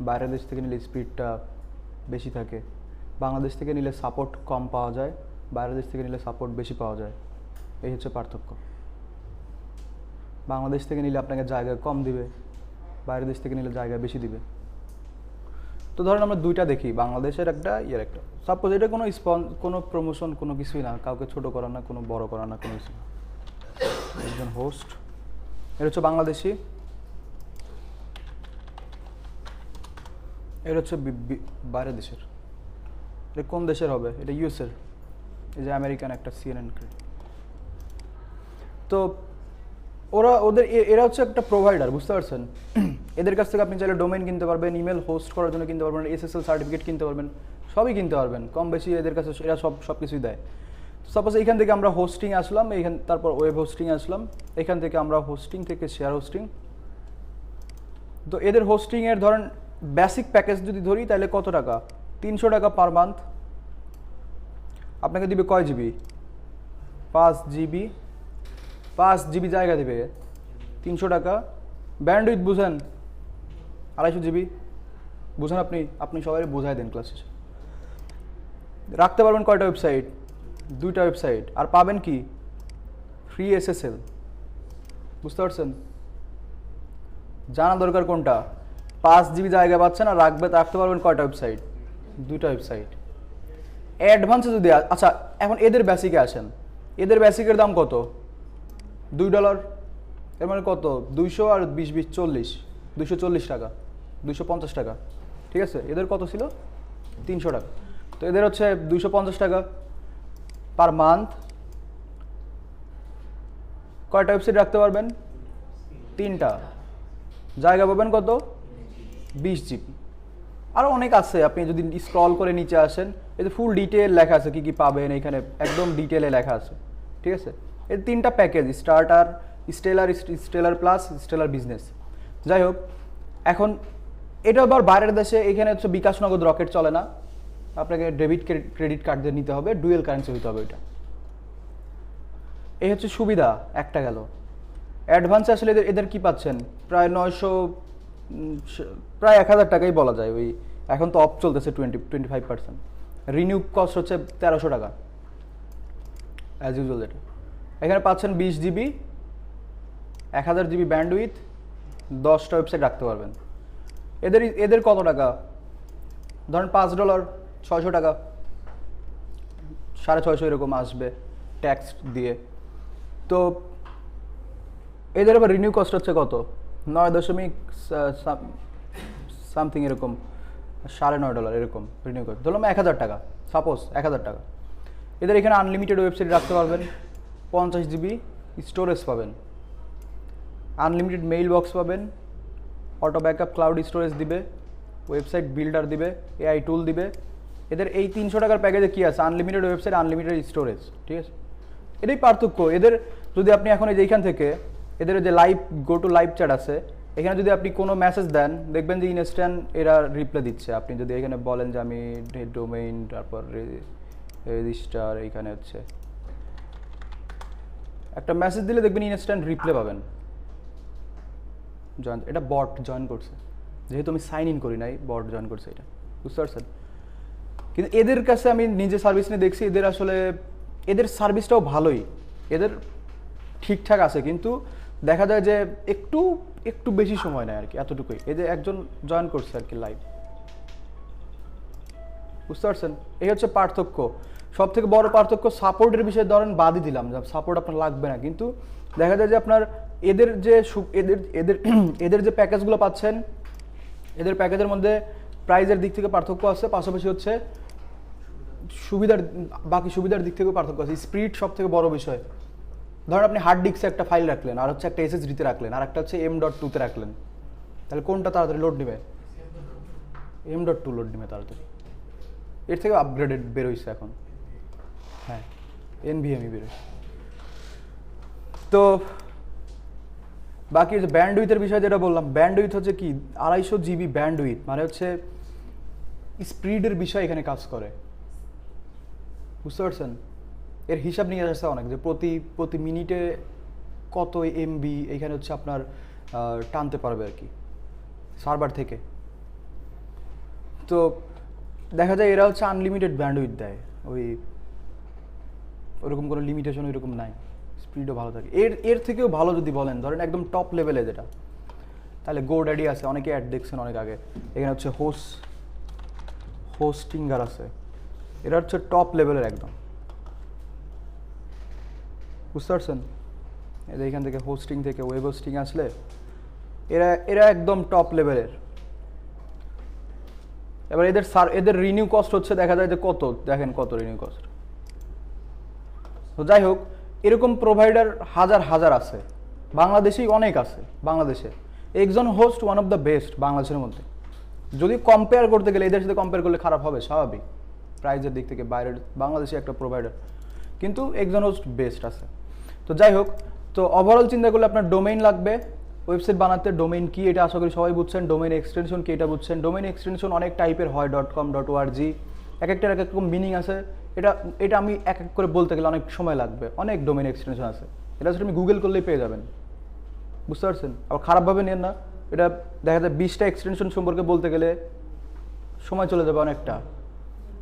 বাইরের দেশ থেকে নিলে স্পিডটা বেশি থাকে। বাংলাদেশ থেকে নিলে সাপোর্ট কম পাওয়া যায়, বাইরের দেশ থেকে নিলে সাপোর্ট বেশি পাওয়া যায়, এই হচ্ছে পার্থক্য। বাংলাদেশ থেকে নিলে আপনাকে জায়গা কম দিবে, বাইরের দেশ থেকে নিলে জায়গা বেশি দিবে। তো ধরেন আমরা দুইটা দেখি, বাংলাদেশের একটা, ইয়ের একটা। সাপোজ এটা কোনো প্রমোশন, কোনো কিছুই না, কাউকে ছোট করা না, কোনো বড় করা না, কোনো কিছু না। একজন হোস্ট, এটা হচ্ছে বাংলাদেশি, এটা হচ্ছে বাইরের দেশের। এটা কোন দেশের হবে? এটা ইউএসের, এই যে আমেরিকান একটা CNN। তো এরা হচ্ছে একটা প্রোভাইডার, বুঝতে পারছেন? এদের কাছ থেকে আপনি চাইলে ডোমেইন কিনতে পারবেন, ইমেল হোস্ট করার জন্য কিনতে পারবেন, SSL সার্টিফিকেট কিনতে পারবেন, সবই কিনতে পারবেন কম বেশি। এদের কাছে এরা সব কিছুই দেয়। সাপোজ এইখান থেকে আমরা হোস্টিং আসলাম, তারপর ওয়েব হোস্টিং আসলাম, এখান থেকে আমরা হোস্টিং থেকে শেয়ার হোস্টিং। তো এদের হোস্টিংয়ের ধরেন বেসিক প্যাকেজ যদি ধরি, তাহলে কত টাকা? 300 টাকা পার মান্থ। আপনাকে দিবে কয় জিবি? 5 GB জায়গা দিবে, 300 টাকা। ব্যান্ডউইথ বুঝেন, 250 GB বুঝেন। আপনি সবাই বোঝাই দেন ক্লাস শেষে। রাখতে পারবেন কয়টা ওয়েবসাইট? 2টা ওয়েবসাইট। আর পাবেন কি? ফ্রি SSL, বুঝতে পারছেন? জানা দরকার কোনটা। 5 GB জায়গা পাচ্ছেন, আর রাখতে পারবেন কয়টা ওয়েবসাইট? 2টা ওয়েবসাইট। অ্যাডভান্সে যদি আচ্ছা, এখন এদের বেসিকে আসেন। এদের বেসিকের দাম কত? $2। এর মানে কত? 200 আর 20 40, 240 টাকা, 250 টাকা। ঠিক আছে, এদের কত ছিল 300 টাকা, তো এদের হচ্ছে 250 টাকা পার মান্থ। কয়টা ওয়েবসাইট রাখতে পারবেন 3টা, জায়গা পাবেন কত 20 জিবি। আরও অনেক আছে, আপনি যদি স্ক্রল করে নিচে আসেন এতে ফুল ডিটেল লেখা আছে, কী কী পাবেন এখানে একদম ডিটেলে লেখা আছে, ঠিক আছে। এর 3টা package, starter, stellar plus, stellar business. যাই হোক, এখন এটা আবার বাইরের দেশে, এখানে হচ্ছে বিকাশ নগদ রকেট চলে না, আপনাকে ডেবিট ক্রেডিট কার্ড দিয়ে নিতে হবে, ডুয়েল কারেন্সি হতে হবে এটা। এই হচ্ছে সুবিধা একটা গেল। অ্যাডভান্সে আসলে এদের কি পাচ্ছেন প্রায় 900, প্রায় 1000 টাকাই বলা যায়। ওই এখন তো অফ চলতেছে 25%। রিনিউ কস্ট হচ্ছে 1300 টাকা অ্যাজ ইউজুয়াল। এটা এখানে পাচ্ছেন 20 জিবি, 1000 জিবি ব্যান্ডউইথ, 10টা ওয়েবসাইট রাখতে পারবেন। এদের কত টাকা ধরেন $5, 600 টাকা, 650 এরকম আসবে ট্যাক্স দিয়ে। তো এদের আবার রিনিউ কস্ট হচ্ছে কত 9 সামথিং এরকম, $9.5 এরকম রিনিউ কস্ট, ধরলাম 1000 টাকা, সাপোজ 1000 টাকা। এদের এখানে আনলিমিটেড ওয়েবসাইট রাখতে পারবেন, 50 জিবি স্টোরেজ পাবেন, আনলিমিটেড মেইল বক্স পাবেন, অটো ব্যাকআপ ক্লাউড স্টোরেজ দিবে, ওয়েবসাইট বিল্ডার দিবে, এআই টুল দিবে। এদের এই 300 টাকার প্যাকেজে কী আছে, আনলিমিটেড ওয়েবসাইট, আনলিমিটেড স্টোরেজ, ঠিক আছে। এটাই পার্থক্য এদের। যদি আপনি এখন এই যে এইখান থেকে এদের যে live go to live chat আছে, এখানে যদি আপনি কোনো মেসেজ দেন দেখবেন যে ইনস্ট্যান্ট এরা রিপ্লাই দিচ্ছে। আপনি যদি এখানে বলেন যে আমি ডোমেইন, তারপর রেজিস্টার, এইখানে হচ্ছে একটা মেসেজ দিলে দেখবেন ইনস্ট্যান্ট রিপ্লাই পাবেন। জয়েন, এটা বট জয়েন করছে, যেহেতু আমি সাইন ইন করি নাই, বট জয়েন করছে, এটা বুঝতে পারছেন। কিন্তু এদের কাছে আমি নিজে সার্ভিস নিয়ে দেখছি, এদের আসলে এদের সার্ভিসটাও ভালোই, এদের ঠিকঠাক আছে, কিন্তু দেখা যায় যে একটু একটু বেশি সময় নেয় আর কি, এতটুকুই। এদের একজন জয়েন করছে আর কি লাইভ, বুঝতে পারছেন। এই হচ্ছে পার্থক্য। সব থেকে বড় পার্থক্য সাপোর্টের বিষয়ে ধরেন বাদই দিলাম, সাপোর্ট আপনার লাগবে না, কিন্তু দেখা যায় যে আপনার এদের যে এদের এদের এদের যে প্যাকেজগুলো পাচ্ছেন, এদের প্যাকেজের মধ্যে প্রাইজের দিক থেকে পার্থক্য আছে, পাশাপাশি হচ্ছে সুবিধার, বাকি সুবিধার দিক থেকেও পার্থক্য আছে। স্পিড সব থেকে বড় বিষয়। ধরেন আপনি হার্ড ডিস্কে একটা ফাইল রাখলেন, আর হচ্ছে একটা এসএসডিতে রাখলেন, আর একটা হচ্ছে M.2-তে রাখলেন, তাহলে কোনটা তাড়াতাড়ি লোড নেবে? M.2 লোড নেবে তাড়াতাড়ি। এর থেকে আপগ্রেডেড বেরোইছে এখন, হ্যাঁ NVMe বেরোয়। তো বাকি যে ব্যান্ডউইথের বিষয়ে যেটা বললাম, ব্যান্ডউইথ হচ্ছে কি 250 জিবি ব্যান্ডউইথ, মানে হচ্ছে স্পিডের বিষয় এখানে কাজ করে, বুঝতে পারছেন। এর হিসাব নিয়ে আসছে অনেক, যে প্রতি মিনিটে কত এমবি এখানে হচ্ছে আপনার টানতে পারবে আর কি সার্ভার থেকে। তো দেখা যায় এরা হচ্ছে আনলিমিটেড ব্যান্ডউইথ দেয়, ওরকম কোনো লিমিটেশন ওইরকম নাই, স্পিডও ভালো থাকে। এর থেকেও ভালো যদি বলেন, ধরেন একদম টপ লেভেলে যেটা, তাহলে GoDaddy আছে, অনেকে অ্যাড দেখছেন অনেক আগে। এখানে হচ্ছে হোস্টিঙ্গার আছে, এরা হচ্ছে টপ লেভেলের একদম, বুঝতে পারছেন। এদের এখান থেকে হোস্টিং থেকে ওয়েব হোস্টিং আসলে এরা একদম টপ লেভেলের। এবার এদের রিনিউ কস্ট হচ্ছে দেখা যায় যে কত, দেখেন কত রিনিউ কস্ট। তো যাই হোক, এরকম প্রোভাইডার হাজার হাজার আছে, বাংলাদেশেই অনেক আছে। বাংলাদেশে একজন host one of the best বাংলাদেশের মধ্যে। যদি কম্পেয়ার করতে গেলে এদের সাথে কম্পেয়ার করলে খারাপ হবে স্বাভাবিক, প্রাইজের দিক থেকে বাইরের বাংলাদেশে একটা প্রোভাইডার, কিন্তু একজন হোস্ট বেস্ট আছে। তো যাই হোক, তো ওভারঅল চিন্তা করলে আপনার ডোমেইন লাগবে ওয়েবসাইট বানাতে। ডোমেইন কি এটা আশা করি সবাই বুঝছেন। ডোমেইন এক্সটেনশন কি এটা বুঝছেন। ডোমেইন এক্সটেনশন অনেক টাইপের হয়, .com, .org, এক একটার এক এক রকম মিনিং আছে। এটা আমি এক এক করে বলতে গেলে অনেক সময় লাগবে। অনেক ডোমেইন এক্সটেনশন আছে, এটা হচ্ছে আপনি গুগল করলেই পেয়ে যাবেন, বুঝতে পারছেন। আবার খারাপভাবে নেন না, এটা দেখা যায় 20টা এক্সটেনশন সম্পর্কে বলতে গেলে সময় চলে যাবে অনেকটা।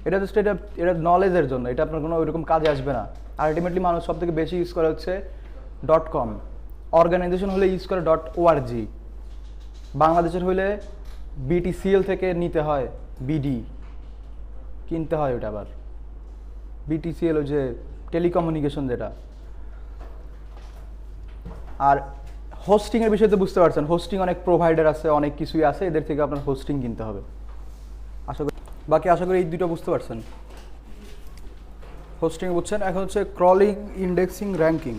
এটা জাস্ট এটা নলেজের জন্য, এটা আপনার কোনো ওইরকম কাজে আসবে না। আলটিমেটলি মানুষ সব থেকে বেশি ইউজ করে হচ্ছে .com, অর্গানাইজেশন হলে ইউজ করে .org, বাংলাদেশের হলে BTCL থেকে নিতে হয়, BD কিনতে হয় ওটা। আবার BTCL ওই যে টেলিকমিউনিকেশন যেটা। আর হোস্টিংয়ের বিষয়ে তো বুঝতে পারছেন, হোস্টিং অনেক প্রোভাইডার আছে, অনেক কিছুই আছে, এদের থেকে আপনার হোস্টিং কিনতে হবে, আশা করি এই দুটো বুঝতে পারছেন। হোস্টিং বুঝছেন, এখন হচ্ছে ক্রলিং, ইন্ডেক্সিং, র্যাঙ্কিং।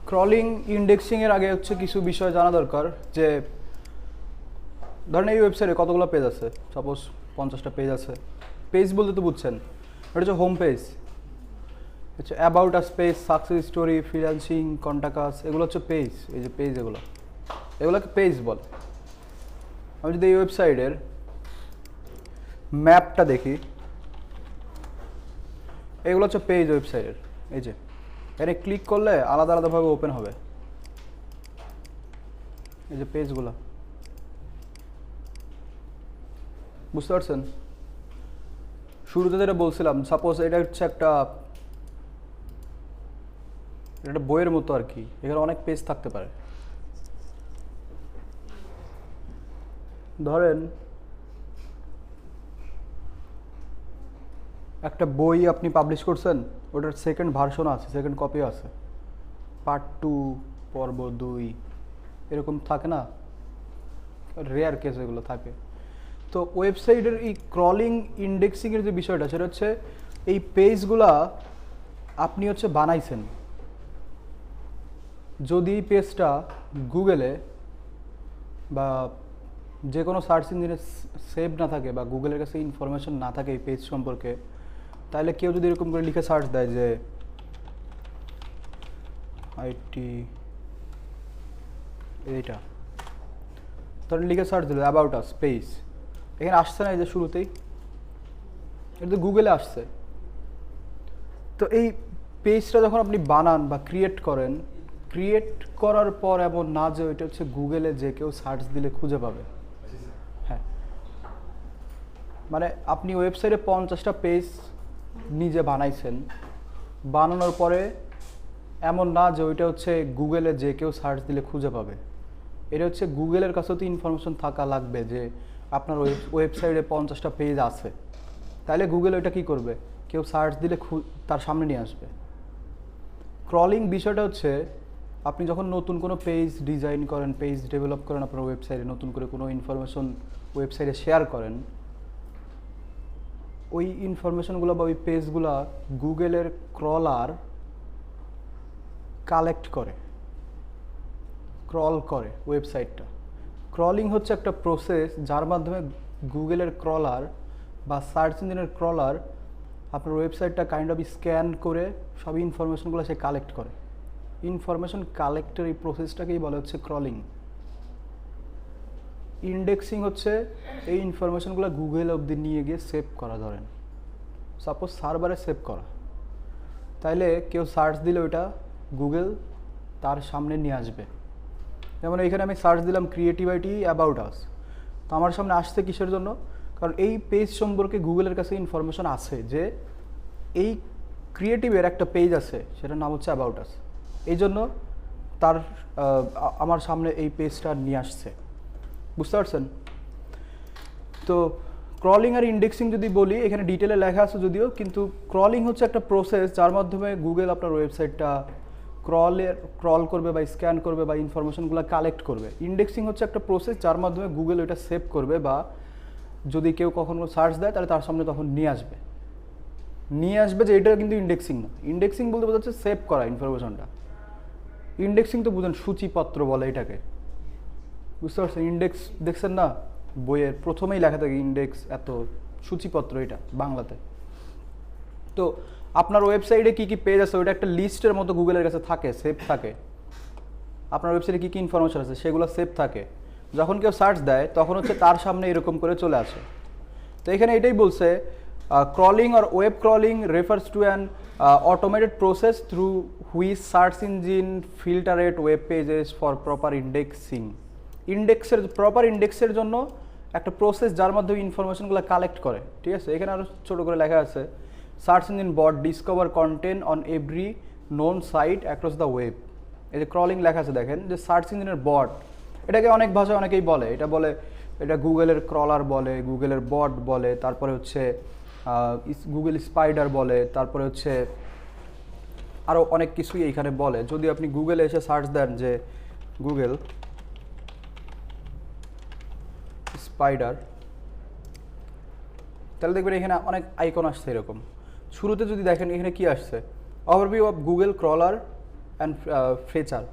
ক্রলিং ইন্ডেক্সিংয়ের আগে হচ্ছে কিছু বিষয় জানা দরকার, যে ধরেন এই ওয়েবসাইটে কতগুলো পেজ আছে, সাপোজ 50টা পেজ আছে। পেজ বলতে তো বুঝছেন, এটা হচ্ছে হোম পেজ, হচ্ছে about us page, success story, freelancing, contact আস, এগুলো হচ্ছে পেজ। এই যে পেজ, এগুলোকে পেজ বলে। আমি যদি এই ওয়েবসাইটের ম্যাপটা দেখি, এগুলো হচ্ছে পেজ ওয়েবসাইটের। এই যে এখানে ক্লিক করলে আলাদা আলাদাভাবে ওপেন হবে এই যে পেজগুলো, বুঝতে পারছেন? শুরুতে যেটা বলছিলাম, সাপোজ এটা হচ্ছে একটা বইয়ের মতো আর কি, এখানে অনেক পেজ থাকতে পারে। ধরেন একটা বই আপনি পাবলিশ করছেন, ওটার সেকেন্ড ভার্সনও আছে, সেকেন্ড কপিও আছে, পার্ট 2, পর্ব 2, এরকম থাকে না, রেয়ার কেস এগুলো থাকে। তো ওয়েবসাইটের এই ক্রলিং ইন্ডেক্সিংয়ের যে বিষয়টা, সেটা হচ্ছে এই পেজগুলা আপনি হচ্ছে বানাইছেন, যদি পেজটা গুগলে বা যে কোনো সার্চ ইঞ্জিনে সেভ না থাকে বা গুগলের কাছে ইনফরমেশন না থাকে এই পেজ সম্পর্কে, তাহলে কেউ যদি এরকম করে লিখে সার্চ দেয় যে আইটি, এইটা ধরেন লিখে সার্চ দিল অ্যাবাউট আস পেজ, এখানে আসছে না, এই যে শুরুতেই এটা তো গুগলে আসছে। তো এই পেজটা যখন আপনি বানান বা ক্রিয়েট করেন, ক্রিয়েট করার পর এমন না যে ওইটা হচ্ছে গুগলে যে কেউ সার্চ দিলে খুঁজে পাবে। হ্যাঁ, মানে আপনি ওয়েবসাইটে 50টা পেজ নিজে বানাইছেন, বানানোর পরে এমন না যে ওইটা হচ্ছে গুগলে যে কেউ সার্চ দিলে খুঁজে পাবে। এটা হচ্ছে গুগলের কাছেও তো ইনফরমেশন থাকা লাগবে যে আপনার ওয়েবসাইটে 50টা পেজ আছে, তাহলে গুগল ওইটা কী করবে, কেউ সার্চ দিলে তার সামনে নিয়ে আসবে। ক্রলিং বিষয়টা হচ্ছে আপনি যখন নতুন কোনো পেজ ডিজাইন করেন, পেজ ডেভেলপ করেন আপনার ওয়েবসাইটে, নতুন করে কোনো ইনফরমেশন ওয়েবসাইটে শেয়ার করেন, ওই ইনফরমেশনগুলো বা ওই পেজগুলো গুগলের ক্রলার কালেক্ট করে, ক্রল করে ওয়েবসাইটটা। ক্রলিং হচ্ছে একটা প্রসেস যার মাধ্যমে গুগলের ক্রলার বা সার্চ ইঞ্জিনের ক্রলার আপনার ওয়েবসাইটটা কাইন্ড অফ স্ক্যান করে সব ইনফরমেশনগুলো সে কালেক্ট করে। ইনফরমেশন কালেক্টের এই প্রসেসটাকেই বলে হচ্ছে ক্রলিং। ইন্ডেক্সিং হচ্ছে এই ইনফরমেশনগুলো গুগল অবধি নিয়ে গিয়ে সেভ করা, ধরেন সাপোজ সার্ভারে সেভ করা, তাইলে কেউ সার্চ দিলে ওইটা গুগল তার সামনে নিয়ে আসবে। যেমন এইখানে আমি সার্চ দিলাম ক্রিয়েটিভ আইটি অ্যাবাউট আস, তো আমার সামনে আসছে কিসের জন্য, কারণ এই পেজ সম্পর্কে গুগলের কাছে ইনফরমেশন আছে যে এই ক্রিয়েটিভের একটা পেজ আছে, সেটার নাম হচ্ছে অ্যাবাউট আস, এই জন্য তার আমার সামনে এই পেজটা নিয়ে আসছে, বুঝতে পারছেন? তো ক্রলিং আর ইন্ডেক্সিং যদি বলি, এখানে ডিটেলে লেখা আছে যদিও, কিন্তু ক্রলিং হচ্ছে একটা প্রসেস যার মাধ্যমে গুগল আপনার ওয়েবসাইটটা ক্রল করবে বা স্ক্যান করবে বা ইনফরমেশনগুলো কালেক্ট করবে। ইন্ডেক্সিং হচ্ছে একটা প্রসেস যার মাধ্যমে গুগল ওইটা সেভ করবে, বা যদি কেউ কখনো সার্চ দেয় তাহলে তার সামনে তখন নিয়ে আসবে যে এটা কিন্তু ইন্ডেক্সিং না। ইন্ডেক্সিং বলতে বোঝাচ্ছে সেভ করা ইনফরমেশনটা। ইন্ডেক্সিং তো বুঝেন, সূচিপত্র বলে এটাকে, বুঝতে পারছেন? ইন্ডেক্স দেখছেন না বইয়ের প্রথমেই লেখা থাকে ইন্ডেক্স, এত সূচিপত্র, এটা বাংলাতে। তো আপনার ওয়েবসাইটে কী কী পেজ আছে ওইটা একটা লিস্টের মতো গুগলের কাছে থাকে, সেভ থাকে। আপনার ওয়েবসাইটে কী কী ইনফরমেশন আছে সেগুলো সেভ থাকে, যখন কেউ সার্চ দেয় তখন হচ্ছে তার সামনে এরকম করে চলে আসে। তো এখানে এটাই বলছে, crawling or web crawling refers to an automated process through which search engine filterate web pages for proper indexing. Proper ইন্ডেক্সের জন্য একটা প্রসেস যার মাধ্যমে ইনফরমেশনগুলো কালেক্ট করে, ঠিক আছে? এখানে আরও ছোটো করে লেখা আছে, search engine bot discover content on every known site across the web. এই যে ক্রলিং লেখা আছে দেখেন, যে সার্চ ইঞ্জিনের বট, এটাকে অনেক ভাষায় অনেকেই বলে, এটা গুগলের ক্রলার বলে, গুগলের বট বলে, তারপরে হচ্ছে গুগল স্পাইডার বলে, তারপরে হচ্ছে আরও অনেক কিছুই এইখানে বলে। যদি আপনি গুগলে এসে সার্চ দেন যে গুগল স্পাইডার, তাহলে দেখবেন এখানে অনেক আইকন আসছে এরকম। শুরুতে যদি দেখেন এখানে কি আসছে, overview of Google crawler and fetcher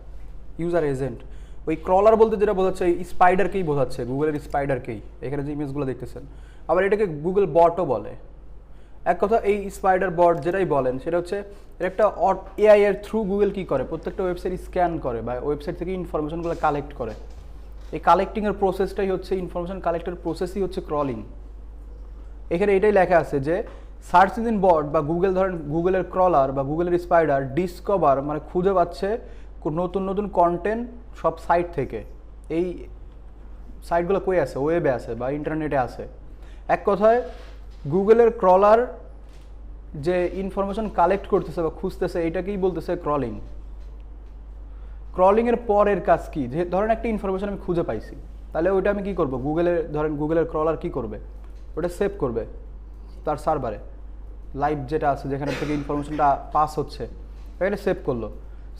user agent. ওই ক্রলার বলতে যেটা বোঝাচ্ছে এই স্পাইডারকেই বোঝাচ্ছে, গুগলের স্পাইডারকেই, এখানে যে ইমেজগুলো দেখতেছেন। আবার এটাকে গুগল বটও বলে। এক কথা এই স্পাইডার বট যেটাই বলেন সেটা হচ্ছে এর একটা এআই এর থ্রু গুগল কী করে, প্রত্যেকটা ওয়েবসাইট স্ক্যান করে বা ওয়েবসাইট থেকে ইনফরমেশনগুলো কালেক্ট করে। এই কালেক্টিংয়ের প্রসেসটাই হচ্ছে, ইনফরমেশন কালেক্টের প্রসেসই হচ্ছে ক্রলিং। এখানে এটাই লেখা আছে যে সার্চ ইঞ্জিন বট বা গুগল, ধরেন গুগলের ক্রলার বা গুগলের স্পাইডার ডিসকভার মানে খুঁজে পাচ্ছে নতুন নতুন কন্টেন্ট সব সাইট থেকে। এই সাইটগুলো কই আছে, ওয়েবে আছে বা ইন্টারনেটে আছে। এক কথায় গুগলের ক্রলার যে ইনফরমেশন কালেক্ট করতেছে বা খুঁজতেছে এটাকেই বলতেছে ক্রলিং। ক্রলিংয়ের পরের কাজ কি, যে ধরেন একটা ইনফরমেশন আমি খুঁজে পাইছি, তাহলে ওইটা আমি কি করব, গুগলের ধরেন গুগলের ক্রলার কি করবে, ওটা সেভ করবে তার সার্ভারে, লাইভ যেটা আছে যেখানে থেকে ইনফরমেশনটা পাস হচ্ছে এখানে সেভ করলো।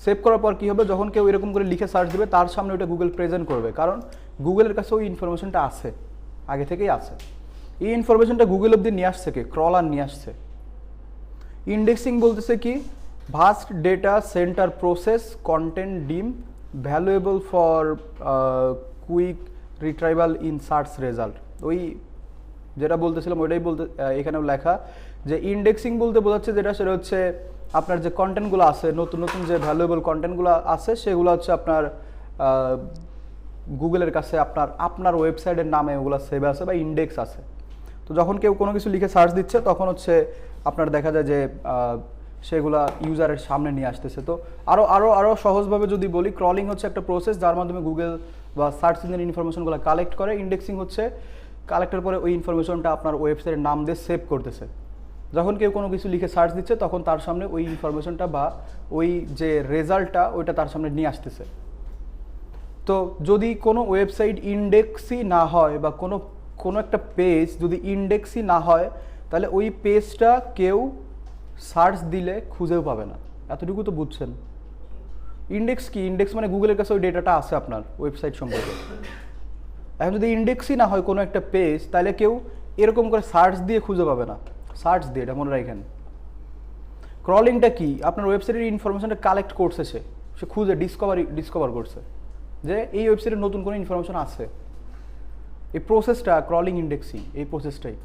সেভ করার পর কী হবে, যখন কেউ এরকম করে লিখে সার্চ দেবে তার সামনে ওইটা গুগল প্রেজেন্ট করবে, কারণ গুগলের কাছে ওই ইনফরমেশনটা আছে, আগে থেকেই আছে। এই ইনফরমেশনটা গুগল অব্দি নিয়ে আসছে কে, ক্রলার নিয়ে আসছে। ইন্ডেক্সিং বলতেছে কি, vast data centre process content deem valuable for quick retrieval in search result. ওই যেটা বলতেছিলাম ওইটাই বলতে এখানেও লেখা যে ইন্ডেক্সিং বলতে বোঝাচ্ছে যেটা, সেটা হচ্ছে আপনার যে কন্টেন্টগুলো আছে, নতুন নতুন যে ভ্যালুয়েবল কন্টেন্টগুলো আছে সেগুলো হচ্ছে আপনার গুগলের কাছে আপনার ওয়েবসাইটের নামে ওগুলো সেভ আছে বা ইন্ডেক্স আছে। তো যখন কেউ কোনো কিছু লিখে সার্চ দিচ্ছে তখন হচ্ছে আপনার দেখা যায় যে সেগুলা ইউজারের সামনে নিয়ে আসতেছে। তো আরও সহজভাবে যদি বলি, ক্রলিং হচ্ছে একটা প্রসেস যার মাধ্যমে গুগল বা সার্চ ইঞ্জিন ইনফরমেশনগুলো কালেক্ট করে। ইন্ডেক্সিং হচ্ছে কালেক্টের পরে ওই ইনফরমেশনটা আপনার ওয়েবসাইটের নাম দিয়ে সেভ করতেছে। যখন কেউ কোনো কিছু লিখে সার্চ দিচ্ছে তখন তার সামনে ওই ইনফরমেশনটা বা ওই যে রেজাল্টটা ওইটা তার সামনে নিয়ে আসতেছে। তো যদি কোনো ওয়েবসাইট ইন্ডেক্সই না হয় বা কোনো একটা পেজ যদি ইন্ডেক্সই না হয়, তাহলে ওই পেজটা কেউ সার্চ দিলে খুঁজেও পাবে না। এতটুকু তো বুঝছেন। ইন্ডেক্স কি, ইন্ডেক্স মানে গুগলের কাছে ওই ডেটাটা আছে আপনার ওয়েবসাইট সম্পর্কে। এখন যদি ইন্ডেক্সই না হয় কোনো একটা পেজ, তাহলে কেউ এরকম করে সার্চ দিয়ে খুঁজে পাবে না। সার্চ দিয়ে, এটা মনে রাখেন। ক্রলিংটা কি, আপনার ওয়েবসাইটের ইনফরমেশনটা কালেক্ট করছে, সে খুঁজে ডিসকভার করছে যে এই ওয়েবসাইটে নতুন কোনো ইনফরমেশন আছে। এই প্রসেসটা ক্রলিং ইন্ডেক্সিং, এই প্রসেসটাই।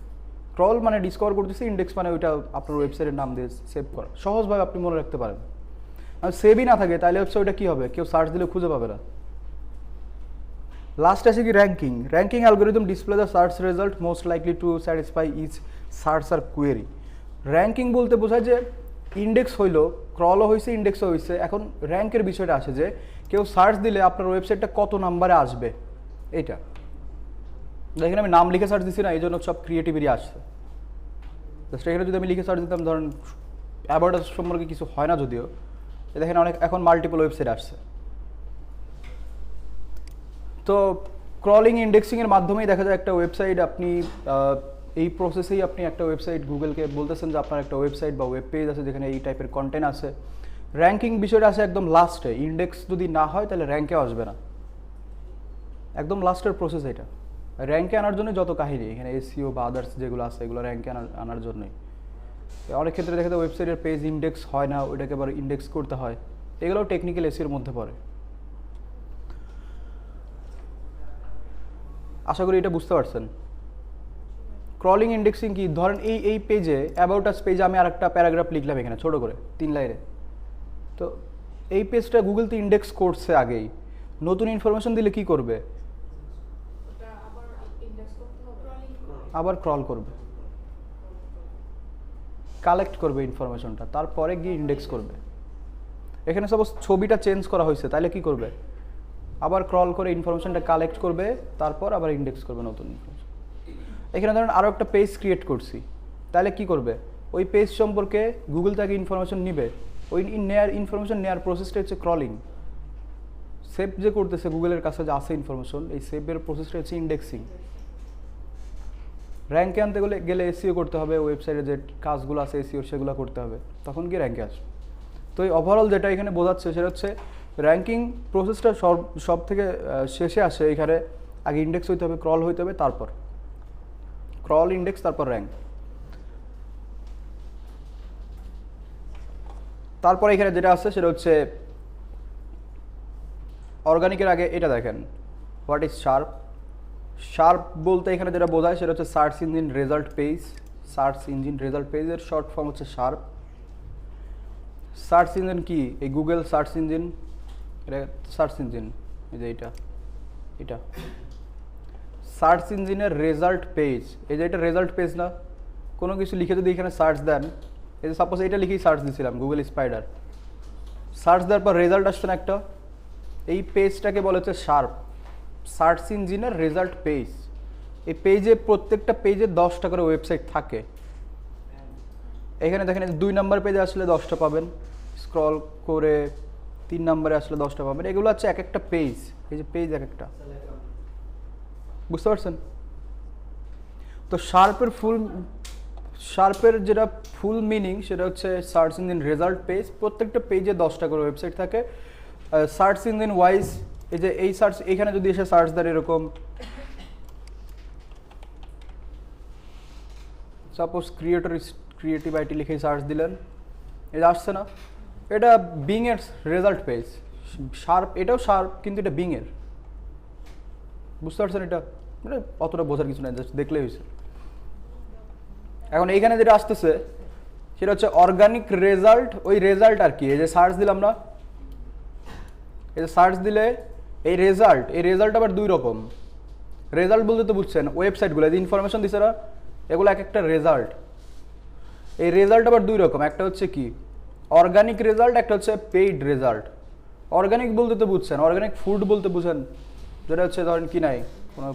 ক্রল মানে ডিসকভার করতেছে, ইন্ডেক্স মানে ওইটা আপনার ওয়েবসাইটের নাম দিয়ে সেভ করা। সহজভাবে আপনি মনে রাখতে পারেন। আর সেভই না থাকে তাহলে ওয়েবসাইটটা কী হবে, কেউ সার্চ দিলে খুঁজে পাবে না। লাস্ট আছে কি ranking. Ranking algorithm display the search result most likely to satisfy each searcher query. Ranking বলতে বোঝায় যে ইন্ডেক্স হইলো, ক্রলও হয়েছে, ইন্ডেক্সও হয়েছে। এখন র্যাঙ্কের বিষয়টা আসে যে কেউ সার্চ দিলে আপনার ওয়েবসাইটটা কত নাম্বারে আসবে, এইটা। দেখেন আমি নাম লিখে সার্চ দিচ্ছি না, এই জন্য সব ক্রিয়েটিভিটি আসছে। জাস্ট এখানে যদি আমি লিখে সার্চ দিতাম, ধরেন অ্যাবাউট আস সম্পর্কে কিছু হয় না যদিও, দেখেন অনেক এখন মাল্টিপল ওয়েবসাইট আসছে। তো ক্রলিং ইন্ডেক্সিংয়ের মাধ্যমেই দেখা যায় একটা ওয়েবসাইট, আপনি এই প্রসেসেই আপনি একটা ওয়েবসাইট গুগলকে বলতেছেন যে আপনার একটা ওয়েবসাইট বা ওয়েব পেজ আছে যেখানে এই টাইপের কন্টেন্ট আছে। র্যাঙ্কিং বিষয়টা আছে একদম লাস্টে। ইন্ডেক্স যদি না হয় তাহলে র্যাঙ্কে আসবে না, একদম লাস্টের প্রসেস এটা। র্যাঙ্কে আনার জন্য যত কাহিনী এখানে এসইও বা আদার্স যেগুলো আছে এগুলো র্যাঙ্কে আনার জন্যই। অনেক ক্ষেত্রে দেখা যায় ওয়েবসাইটের পেজ ইন্ডেক্স হয় না, ওইটাকে আবার ইন্ডেক্স করতে হয়। এগুলোও টেকনিক্যাল এসইওর মধ্যে পড়ে। আশা করি এটা বুঝতে পারছেন। ক্রলিং ইন্ডেক্সিং কি, ধরেন এই পেজে অ্যাবাউট আস পেজে আমি আরেকটা প্যারাগ্রাফ লিখলাম এখানে ছোট করে 3 লাইনে। তো এই পেজটা গুগল তো ইন্ডেক্স করছে আগেই, নতুন ইনফরমেশন দিলে কি করবে, আবার ক্রল করবে, কালেক্ট করবে ইনফরমেশনটা, তারপরে গিয়ে ইন্ডেক্স করবে। এখানে সাপোজ ছবিটা চেঞ্জ করা হয়েছে, তাহলে কি করবে, আবার ক্রল করে ইনফরমেশনটা কালেক্ট করবে, তারপর আবার ইন্ডেক্স করবে নতুন ইনফরমেশন। এখানে ধরেন আরও একটা পেজ ক্রিয়েট করছি, তাহলে কি করবে, ওই পেজ সম্পর্কে গুগল থেকে ইনফরমেশন নিবে, ওই ইনফরমেশন নেওয়ার প্রসেসটা হচ্ছে ক্রলিং। সেভ যে করতেছে গুগলের কাছে যে আছে ইনফরমেশন, এই সেভের প্রসেসটা হচ্ছে ইন্ডেক্সিং। র্যাঙ্কে আনতে গেলে এসইও করতে হবে, ওয়েবসাইটে যে কাজগুলো আছে এসইও সেগুলো করতে হবে, তখন গিয়ে র্যাঙ্কে আসবে। তো এই ওভারঅল যেটা এখানে বোঝাচ্ছে সেটা হচ্ছে র্যাঙ্কিং প্রসেসটা সব থেকে শেষে আসে এখানে। আগে ইন্ডেক্স হইতে হবে, ক্রল হইতে হবে, তারপর ক্রল, ইন্ডেক্স, তারপর র্যাঙ্ক। তারপর এখানে যেটা আছে সেটা হচ্ছে অর্গানিকের আগে এটা দেখেন, হোয়াট ইজ শার্প। শার্প বলতে এখানে যেটা বোঝায় সেটা হচ্ছে search engine result page. Search engine result পেজের শর্ট ফর্ম হচ্ছে শার্প। সার্চ ইঞ্জিন কি? এই গুগল সার্চ ইঞ্জিন, এটা সার্চ ইঞ্জিন, এই যে এটা সার্চ ইঞ্জিনের রেজাল্ট পেজ। এই যে এটা রেজাল্ট পেজ না, কোনো কিছু লিখে যদি এখানে সার্চ দেন, এই যে সাপোজ এটা লিখেই সার্চ দিয়েছিলাম গুগল স্পাইডার, সার্চ দেওয়ার পর রেজাল্ট আসছে না একটা, এই পেজটাকে বলা হচ্ছে শার্প, সার্চ ইঞ্জিনের রেজাল্ট পেজ। এই পেজে প্রত্যেকটা পেজে 10টা করে ওয়েবসাইট থাকে। এখানে দেখেন 2 নম্বর পেজে আসলে 10টা পাবেন, স্ক্রল করে 3 নম্বরে আসলে 10টা পাবেন। এগুলো হচ্ছে এক একটা পেজ, এই যে পেজ এক একটা, বুঝতে পারছেন? তো শার্পের যেটা ফুল মিনিং সেটা হচ্ছে সার্চ ইঞ্জিন রেজাল্ট পেজ। প্রত্যেকটা পেজে 10টা করে ওয়েবসাইট থাকে সার্চ ইঞ্জিন ওয়াইজ। এই যে এই সার্চ, এখানে যদি এসে সার্চ দেন এরকম, সাপোজ ক্রিয়েটিভ আইটি লিখে সার্চ দিলেন, এটা আসছে না, এটা বিং এর রেজাল্ট পেজ। শার্প, এটাও শার্প কিন্তু এটা বিং এর, বুঝতে পারছেন? এটা মানে অতটা বোঝার কিছু নাই, জাস্ট দেখলেই হয়েছে। এখন এইখানে যেটা আসতেছে সেটা হচ্ছে অর্গানিক রেজাল্ট। ওই রেজাল্ট আর কি, এই যে সার্চ দিলাম না, এই যে সার্চ দিলে এই রেজাল্ট আবার 2 রকম। রেজাল্ট বলতে তো বুঝছেন ওয়েবসাইটগুলো যে ইনফরমেশন দিচ্ছে না, এগুলো এক একটা রেজাল্ট। এই রেজাল্ট আবার 2 রকম, একটা হচ্ছে কি অর্গানিক রেজাল্ট, একটা হচ্ছে পেইড রেজাল্ট। অর্গানিক বলতে তো বুঝছেন, অর্গানিক ফুড বলতে বুঝেন, যেটা হচ্ছে ধরেন কি নাই কোনো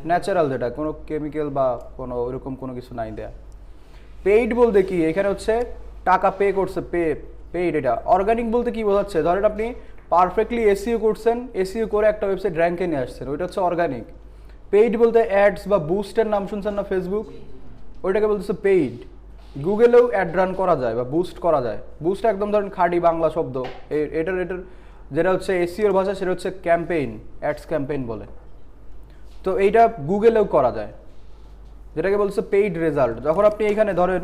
ন্যাচারাল, যেটা কোনো কেমিক্যাল বা কোনো ওইরকম কোনো কিছু নাই দেয়া। পেইড বলতে কি, এখানে হচ্ছে টাকা পে করছে, পেইড। এটা অর্গানিক বলতে কি বোঝাচ্ছে, ধরেন আপনি পারফেক্টলি এসইও করছেন, এসইও করে একটা ওয়েবসাইট র্যাঙ্কে নিয়ে আসছেন, ওইটা হচ্ছে অর্গানিক। পেইড বলতে অ্যাডস বা বুস্টের নাম শুনছেন না, ফেসবুক, ওইটাকে বলতেছে পেইড। গুগলেও অ্যাড রান করা যায় বা বুস্ট করা যায়। বুস্ট একদম ধরেন খাঁটি বাংলা শব্দ, এটার যেটা হচ্ছে এসইওর ভাষা সেটা হচ্ছে ক্যাম্পেইন, অ্যাডস ক্যাম্পেইন বলে। তো এইটা গুগলেও করা যায়, যেটাকে বলছে পেইড রেজাল্ট। যখন আপনি এইখানে ধরেন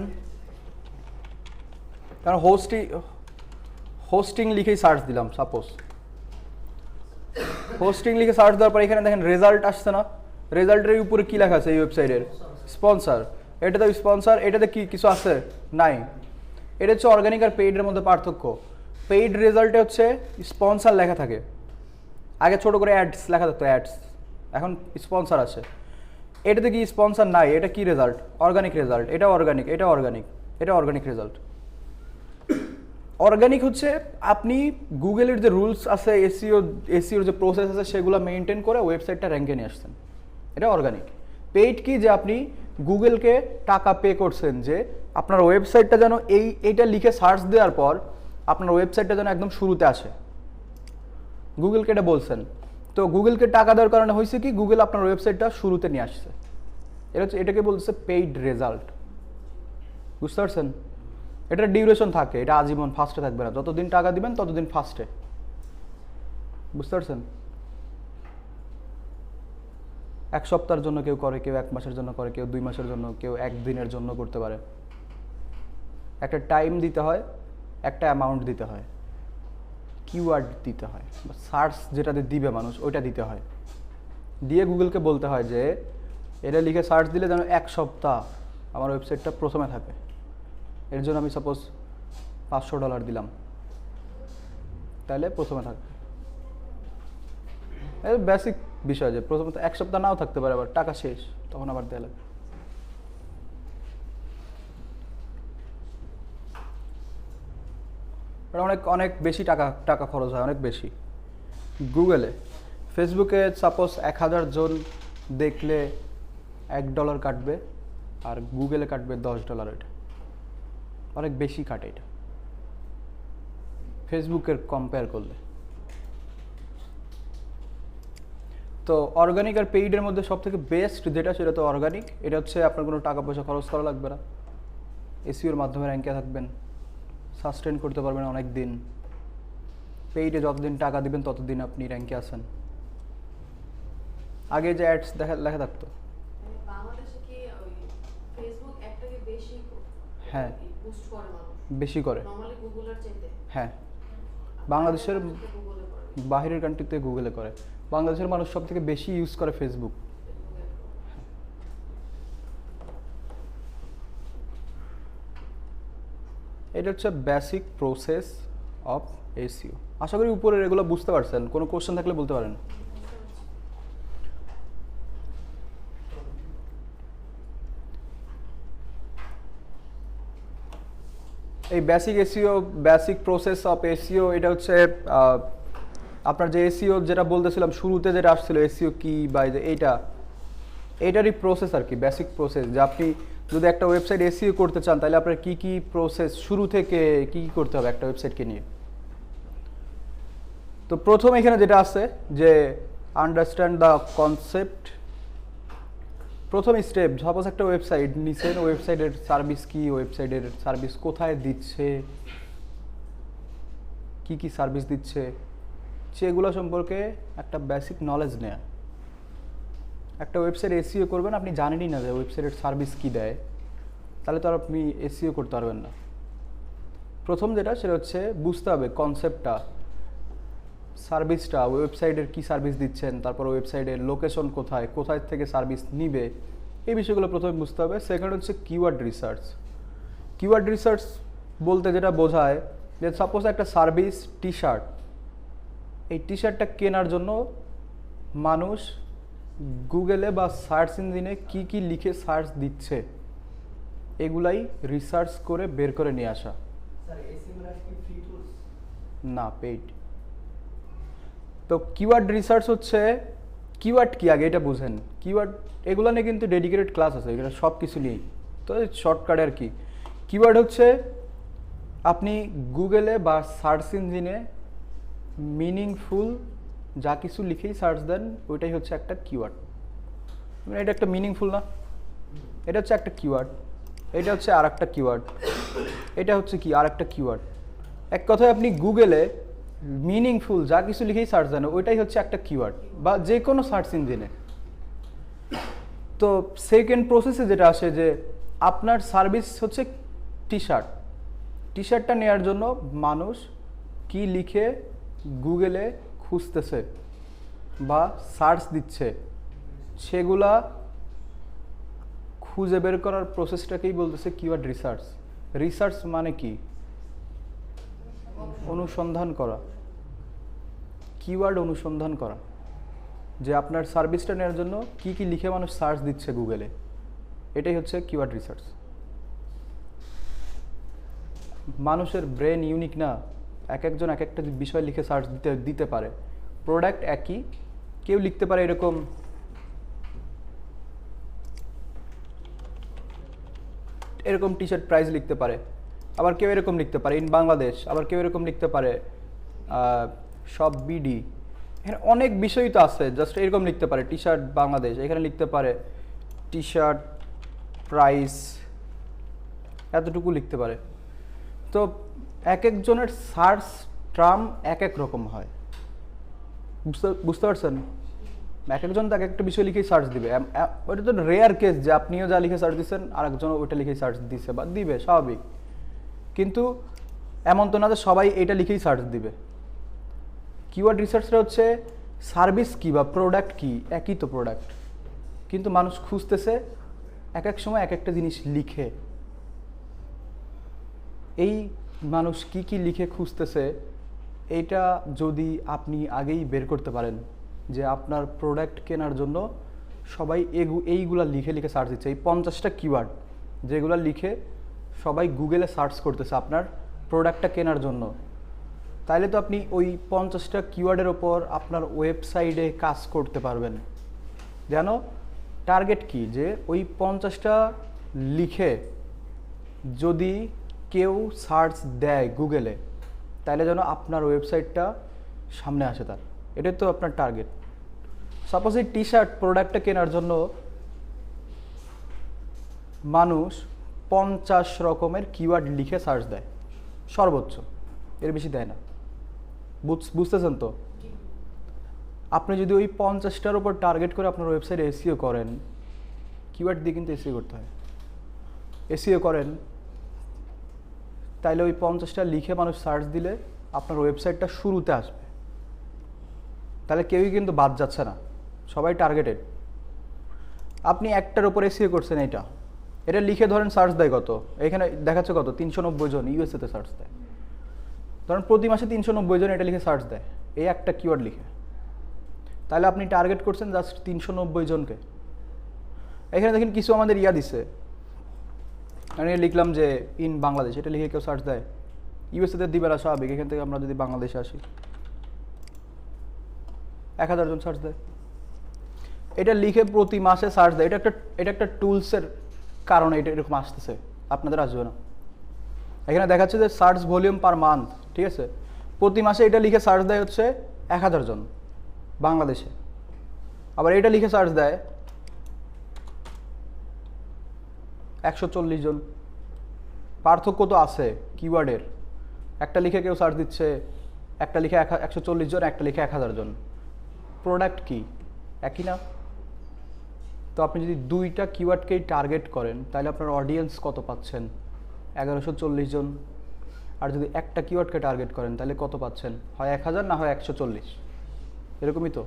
কারণ হোস্টিং লিখেই সার্চ দিলাম, সাপোজ হোস্টিং লিখে সার্চ দেওয়ার পর এখানে দেখেন রেজাল্ট আসছে না, রেজাল্টের উপরে কি লেখা আছে এই ওয়েবসাইটের? স্পন্সর। এটাতে স্পন্সর, এটাতে কি কিছু আছে? নাই। এটা হচ্ছে অর্গানিক আর পেইডের মধ্যে পার্থক্য। পেইড রেজাল্টে হচ্ছে স্পন্সর লেখা থাকে, আগে ছোট করে অ্যাডস লেখা থাকতো, অ্যাডস, এখন স্পন্সর আছে। এটাতে কি স্পন্সর নাই, এটা কি রেজাল্ট? Organic result. এটা অর্গানিক, এটা অর্গানিক, এটা অর্গানিক রেজাল্ট। অর্গানিক হচ্ছে আপনি গুগলের যে রুলস আছে, এসইওর যে প্রসেস আছে সেগুলো মেনটেন করে ওয়েবসাইটটা র্যাঙ্কে নিয়ে আসছেন, এটা অর্গানিক। পেইড কি, যে আপনি গুগলকে টাকা পে করছেন যে আপনার ওয়েবসাইটটা যেন এইটা লিখে সার্চ দেওয়ার পর আপনার ওয়েবসাইটটা যেন একদম শুরুতে আসে, গুগলকে এটা বলছেন। তো গুগলকে টাকা দেওয়ার কারণে হয়েছে কি, গুগল আপনার ওয়েবসাইটটা শুরুতে নিয়ে আসছে। এটা হচ্ছে, এটাকে বলছে পেইড রেজাল্ট, বুঝতে পারছেন? এটার ডিউরেশন থাকে, এটা আজীবন ফার্স্টে থাকবে না, যতদিন টাকা দিবেন ততদিন ফার্স্টে, বুঝতে পারছেন? 1 সপ্তাহের জন্য কেউ করে, কেউ 1 মাসের জন্য করে, কেউ 2 মাসের জন্য, কেউ 1 দিনের জন্য করতে পারে। একটা টাইম দিতে হয়, একটা অ্যামাউন্ট দিতে হয়, কিওয়ার্ড দিতে হয়, সার্চ যেটাতে দিবে মানুষ ওইটা দিতে হয়, দিয়ে গুগলকে বলতে হয় যে এটা লিখে সার্চ দিলে যেন 1 সপ্তাহ আমার ওয়েবসাইটটা প্রথমে থাকে। এর জন্য আমি সাপোজ $500 দিলাম, তাহলে প্রথমে থাকবে। এই বেসিক বিষয়, যে প্রথমত 1 সপ্তাহ নাও থাকতে পারে, আবার টাকা শেষ, তখন আবার দেওয়া লাগবে। অনেক অনেক বেশি টাকা খরচ হয়, অনেক বেশি। গুগলে, ফেসবুকে সাপোজ 1000 জন দেখলে $1 কাটবে, আর গুগলে কাটবে $10। এটা অনেক বেশি কাটে, এটা ফেসবুকের কম্পেয়ার করলে। তো অর্গানিক আর পেইডের মধ্যে সবথেকে বেস্ট যেটা, সেটা তো অর্গানিক। এটা হচ্ছে আপনার কোনো টাকা পয়সা খরচ করা লাগবে না, এসইওর মাধ্যমে র্যাঙ্কে থাকবেন, সাস্টেন করতে পারবেন অনেক দিন, পেইডে যতদিন টাকা দিবেন ততদিন আপনি র্যাঙ্কে আছেন। আগে যে অ্যাডস লেখা থাকতো, বাংলাদেশে কি ওই ফেসবুক অ্যাডটাকে বেশি হ্যাঁ বুস্ট করে মানুষ বেশি করে, নরমালি গুগলের চাইতে? হ্যাঁ বাংলাদেশের গুগলে করে, বাহিরের কান্ট্রিতে গুগলে করে, বাংলাদেশের মানুষ সব থেকে বেশি ইউজ করে ফেসবুক। এটা হচ্ছে বেসিক প্রসেস অফ এসইও। আশা করি উপরের এগুলো বুঝতে পারছেন, কোনো কোশ্চেন থাকলে বলতে পারেন। এই basic SEO, basic process of SEO, এটা হচ্ছে আপনার যে এসইও যেটা বলতেছিলাম শুরুতে যেটা আসছিল এসইও কি বা এইটারই প্রসেস আর কি, বেসিক প্রসেস। যে আপনি যদি একটা ওয়েবসাইট এসইও করতে চান তাহলে আপনার কি কি প্রসেস শুরু থেকে কি করতে হবে একটা ওয়েবসাইটকে নিয়ে। তো প্রথম এখানে যেটা আছে যে আন্ডারস্ট্যান্ড দ্য কনসেপ্ট। প্রথম স্টেপ, সাপোজ একটা ওয়েবসাইট নিছেন, ওয়েবসাইটের সার্ভিস কি, ওয়েবসাইটের সার্ভিস কোথায় দিচ্ছে, কি কি সার্ভিস দিচ্ছে সেগুলো সম্পর্কে একটা বেসিক নলেজ নেয়া। একটা ওয়েবসাইট এসইও করবেন, আপনি জানেনই না যে ওয়েবসাইটের সার্ভিস কি দেয়, তাহলে তো আর আপনি এসইও করতে পারবেন না। প্রথম যেটা সেটা হচ্ছে বুঝতে হবে কনসেপ্টটা, সার্ভিসটা, ওয়েবসাইটের কি সার্ভিস দিচ্ছেন, তারপর ওয়েবসাইটের লোকেশন কোথায়, কোথায় থেকে সার্ভিস নিবে, এই বিষয়গুলো প্রথমে বুঝতে হবে। সেকেন্ড হচ্ছে কিওয়ার্ড রিসার্চ। কিওয়ার্ড রিসার্চ বলতে যেটা বোঝায় যে সাপোজ একটা সার্ভিস টি শার্ট, এই টি শার্টটা কেনার জন্য মানুষ গুগলে বা সার্চ ইঞ্জিনে কি কি লিখে সার্চ দিচ্ছে, এগুলাই রিসার্চ করে বের করে নিয়ে আসা। না, পেইড। তো কিওয়ার্ড রিসার্চ হচ্ছে, কিওয়ার্ড কি আগে এটা বুঝেন। কিওয়ার্ড এগুলো নিয়ে কিন্তু ডেডিকেটেড ক্লাস আছে, এগুলো সব কিছু নিয়েই। তো শর্টকাটে আর কি, কিওয়ার্ড হচ্ছে আপনি গুগলে বা সার্চ ইঞ্জিনে মিনিংফুল যা কিছু লিখেই সার্চ দেন, ওইটাই হচ্ছে একটা কিওয়ার্ড। মানে এটা একটা মিনিংফুল না, এটা হচ্ছে একটা কিওয়ার্ড, এটা হচ্ছে আর একটা কিওয়ার্ড, এটা হচ্ছে কি আর একটা কিওয়ার্ড। এক কথায় আপনি গুগলে মিনিংফুল যা কিছু লিখেই সার্চ দেন, ওইটাই হচ্ছে একটা কিওয়ার্ড, বা যে কোনো সার্চ ইঞ্জিনে। তো সেকেন্ড প্রসেসে যেটা আসে যে আপনার সার্ভিস হচ্ছে টি শার্ট, টি শার্টটা নেওয়ার জন্য মানুষ কি লিখে গুগলে খুঁজতেছে বা সার্চ দিচ্ছে, সেগুলা খুঁজে বের করার প্রসেসটাকেই বলতেছে কিওয়ার্ড রিসার্চ। রিসার্চ মানে কি? অনুসন্ধান করা, কিওয়ার্ড অনুসন্ধান করা, যে আপনার সার্ভিসটা নেওয়ার জন্য কি কি লিখে মানুষ সার্চ দিচ্ছে গুগলে, এটাই হচ্ছে কিওয়ার্ড রিসার্চ। মানুষের ব্রেন ইউনিক না, এক একজন এক একটা বিষয় লিখে সার্চ দিতে পারে। প্রোডাক্ট একই, কেউ লিখতে পারে এরকম এরকম টি শার্ট প্রাইস লিখতে পারে, আবার কেউ এরকম লিখতে পারে ইন বাংলাদেশ, আবার কেউ এরকম লিখতে পারে সব বিডি। এখানে অনেক বিষয়ই তো আছে, জাস্ট এরকম লিখতে পারে টি শার্ট বাংলাদেশ, এখানে লিখতে পারে টি শার্ট প্রাইস, এতটুকু লিখতে পারে। তো এক একজনের সার্চ টার্ম এক এক রকম হয়, বুঝতে পারছেন? এক একজন তো এক একটা বিষয় লিখেই সার্চ দিবে। ওটা তো রেয়ার কেস যে আপনিও যা লিখে সার্চ দিচ্ছেন আর একজন ওইটা লিখেই সার্চ দিচ্ছে বা দিবে, স্বাভাবিক। কিন্তু এমন তো না যে সবাই এটা লিখেই সার্চ দিবে। কিওয়ার্ড রিসার্চটা হচ্ছে সার্ভিস কি বা প্রোডাক্ট কি, একই তো প্রোডাক্ট, কিন্তু মানুষ খুঁজতেছে এক এক সময় এক একটা জিনিস লিখে। এই মানুষ কি কি লিখে খুঁজতেছে, এইটা যদি আপনি আগেই বের করতে পারেন যে আপনার প্রোডাক্ট কেনার জন্য সবাই এইগুলা লিখে লিখে সার্চ দিচ্ছে, এই 50টা কিওয়ার্ড যেগুলো লিখে সবাই গুগলে সার্চ করতেছে আপনার প্রোডাক্টটা কেনার জন্য, তাইলে তো আপনি ওই 50টা কিওয়ার্ডের ওপর আপনার ওয়েবসাইটে কাজ করতে পারবেন। যেন টার্গেট কি, যে ওই 50টা লিখে যদি কেউ সার্চ দেয় গুগলে, তাহলে যেন আপনার ওয়েবসাইটটা সামনে আসে তার, এটাই তো আপনার টার্গেট। সাপোজ এই টি শার্ট প্রোডাক্টটা কেনার জন্য মানুষ 50 রকমের কিওয়ার্ড লিখে সার্চ দেয়, সর্বোচ্চ, এর বেশি দেয় না। বুঝতেছেন তো? জি। আপনি যদি ওই 50টার উপর টার্গেট করে আপনার ওয়েবসাইটে এসইও করেন, কিওয়ার্ড দিয়ে কিন্তু এসইও করতে হয়, এসইও করেন, তাইলে ওই 50টা লিখে মানুষ সার্চ দিলে আপনার ওয়েবসাইটটা শুরুতে আসবে। তাহলে কেউই কিন্তু বাদ যাচ্ছে না, সবাই টার্গেটেড। আপনি একটার উপর এসইও করছেন, এটা লিখে ধরেন সার্চ দেয় কত, এখানে দেখাচ্ছে কত 390 জন ইউএসএতে সার্চ দেয়। ধরেন প্রতি মাসে 390 জন এটা লিখে সার্চ দেয় এই একটা কিওয়ার্ড লিখে। তাহলে আপনি টার্গেট করছেন জাস্ট 390 জনকে। এখানে দেখেন কিছু আমাদের দিছে, আমি লিখলাম যে ইন বাংলাদেশ, এটা লিখে কেউ সার্চ দেয়? ইউএসএতে দিবে না, স্বাভাবিক। এখান থেকে আমরা যদি বাংলাদেশে আসি, 1000 জন সার্চ দেয়। এটা লিখে প্রতি মাসে সার্চ দেয়। এটা একটা টুলসের কারণে এটা এরকম আসতেছে, আপনাদের আসবে না। এখানে দেখাচ্ছে যে সার্চ ভলিউম পার মান্থ, ঠিক আছে? প্রতি মাসে এটা লিখে সার্চ দেয় হচ্ছে 1000 জন বাংলাদেশে। আবার এটা লিখে সার্চ দেয় 140 জন। পার্থক্য তো আছে কিওয়ার্ডের, একটা লিখে কেউ সার্চ দিচ্ছে, একটা লিখে 140 জন, একটা লিখে 1000 জন। প্রোডাক্ট কি একই না? তো আপনি যদি দুইটা কিওয়ার্ডকেই টার্গেট করেন তাহলে আপনার অডিয়েন্স কত পাচ্ছেন? 1140 জন। আর যদি একটা কিওয়ার্ডকে টার্গেট করেন তাহলে কত পাচ্ছেন? হয় 1000 না হয় 140, এরকমই তো।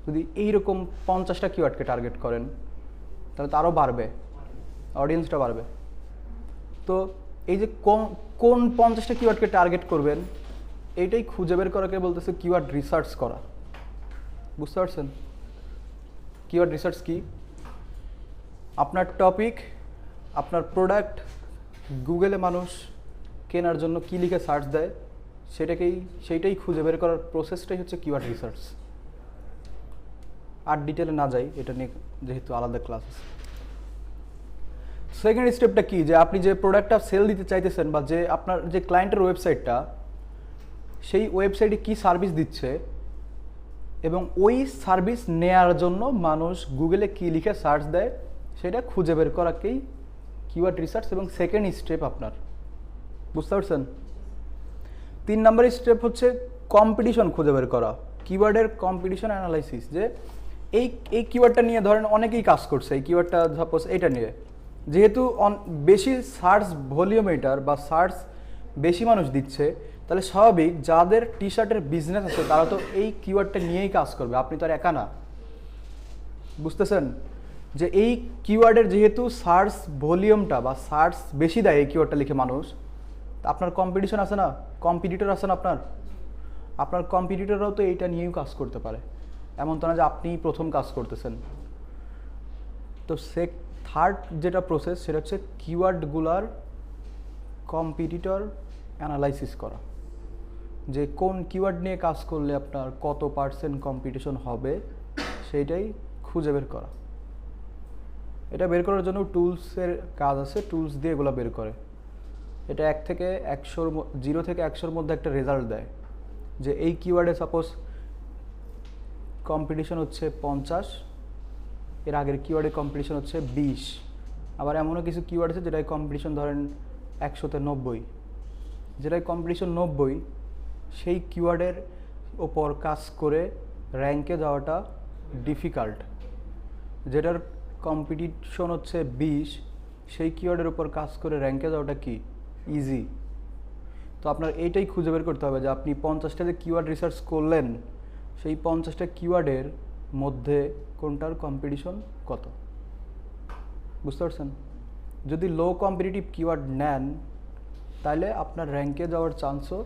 যদি এইরকম 50টা কিওয়ার্ডকে টার্গেট করেন তাহলে তো আরও বাড়বে, অডিয়েন্সটা বাড়বে। তো এই যে কোন 50টা কিওয়ার্ডকে টার্গেট করবেন, এইটাই খুঁজে বের করাকে বলতেছে কিওয়ার্ড রিসার্চ করা। বুঝতে পারছেন কিওয়ার্ড রিসার্চ কি? আপনার টপিক, আপনার প্রোডাক্ট গুগলে মানুষ কেনার জন্য কী লিখে সার্চ দেয় সেইটাই খুঁজে বের করার প্রসেসটাই হচ্ছে কিওয়ার্ড রিসার্চ। আর ডিটেলে না যাই, এটা নিয়ে যেহেতু আলাদা ক্লাস আছে। সেকেন্ড স্টেপটা কি, যে আপনি যে প্রোডাক্টটা সেল দিতে চাইতেছেন বা যে আপনার যে ক্লায়েন্টের ওয়েবসাইটটা, সেই ওয়েবসাইটে কি সার্ভিস দিচ্ছে এবং ওই সার্ভিস নেয়ার জন্য মানুষ গুগলে কী লিখে সার্চ দেয় সেটা খুঁজে বের করাকেই কিওয়ার্ড রিসার্চ এবং সেকেন্ড স্টেপ আপনার। বুঝতে পারছেন? 3 নম্বর স্টেপ হচ্ছে কম্পিটিশন খুঁজে বের করা, কিওয়ার্ডের কম্পিটিশন অ্যানালাইসিস। যে এই কিওয়ার্ডটা নিয়ে ধরেন অনেকেই কাজ করছে, এই কিওয়ার্ডটা সাপোজ এটা নিয়ে, যেহেতু বেশি সার্চ ভলিউম এটার বা সার্চ বেশি মানুষ দিচ্ছে, তাহলে স্বাভাবিক যাদের টি শার্টের বিজনেস আছে তারা তো এই কিওয়ার্ডটা নিয়েই কাজ করবে, আপনি তো আর একা না। বুঝতেছেন যে এই কিওয়ার্ডের যেহেতু সার্চ ভলিউমটা বা সার্চ বেশি দেয় এই কিওয়ার্ডটা লিখে মানুষ, আপনার কম্পিটিশন আছে না, কম্পিটিটর আছে না আপনার কম্পিটিটররাও তো এইটা নিয়েও কাজ করতে পারে, এমন তো না যে আপনিই প্রথম কাজ করতেছেন। তো থার্ড যেটা প্রসেস সেটা হচ্ছে কিওয়ার্ডগুলার কম্পিটিটর অ্যানালাইসিস করা, যে কোন কিওয়ার্ড নিয়ে কাজ করলে আপনার কত % কম্পিটিশন হবে সেইটাই খুঁজে বের করা। এটা বের করার জন্য টুলসের কাজ আছে, টুলস দিয়ে এগুলো বের করে। এটা 0 থেকে 100-র মধ্যে একটা রেজাল্ট দেয় যে এই কিওয়ার্ডে সাপোজ কম্পিটিশন হচ্ছে 50, এর আগের কিওয়ার্ডে কম্পিটিশন হচ্ছে 20। আবার এমনও কিছু কিওয়ার্ড আছে যেটায় কম্পিটিশন ধরেন 100-তে 90, যেটায় কম্পিটিশন 90, সেই কিওয়ার্ডের ওপর কাজ করে র্যাঙ্কে যাওয়াটা ডিফিকাল্ট। যেটার কম্পিটিশন হচ্ছে 20, সেই কিওয়ার্ডের উপর কাজ করে র্যাঙ্কে যাওয়াটা কি ইজি। তো আপনার এইটাই খুঁজে বের করতে হবে যে আপনি 50টা যে কিওয়ার্ড রিসার্চ করলেন, সেই 50টা কিওয়ার্ডের মধ্যে কোনটার কম্পিটিশন কত। বুঝতে পারছেন? যদি লো কম্পিটিটিভ কিওয়ার্ড নেন তাহলে আপনার র্যাঙ্কে যাওয়ার চান্সও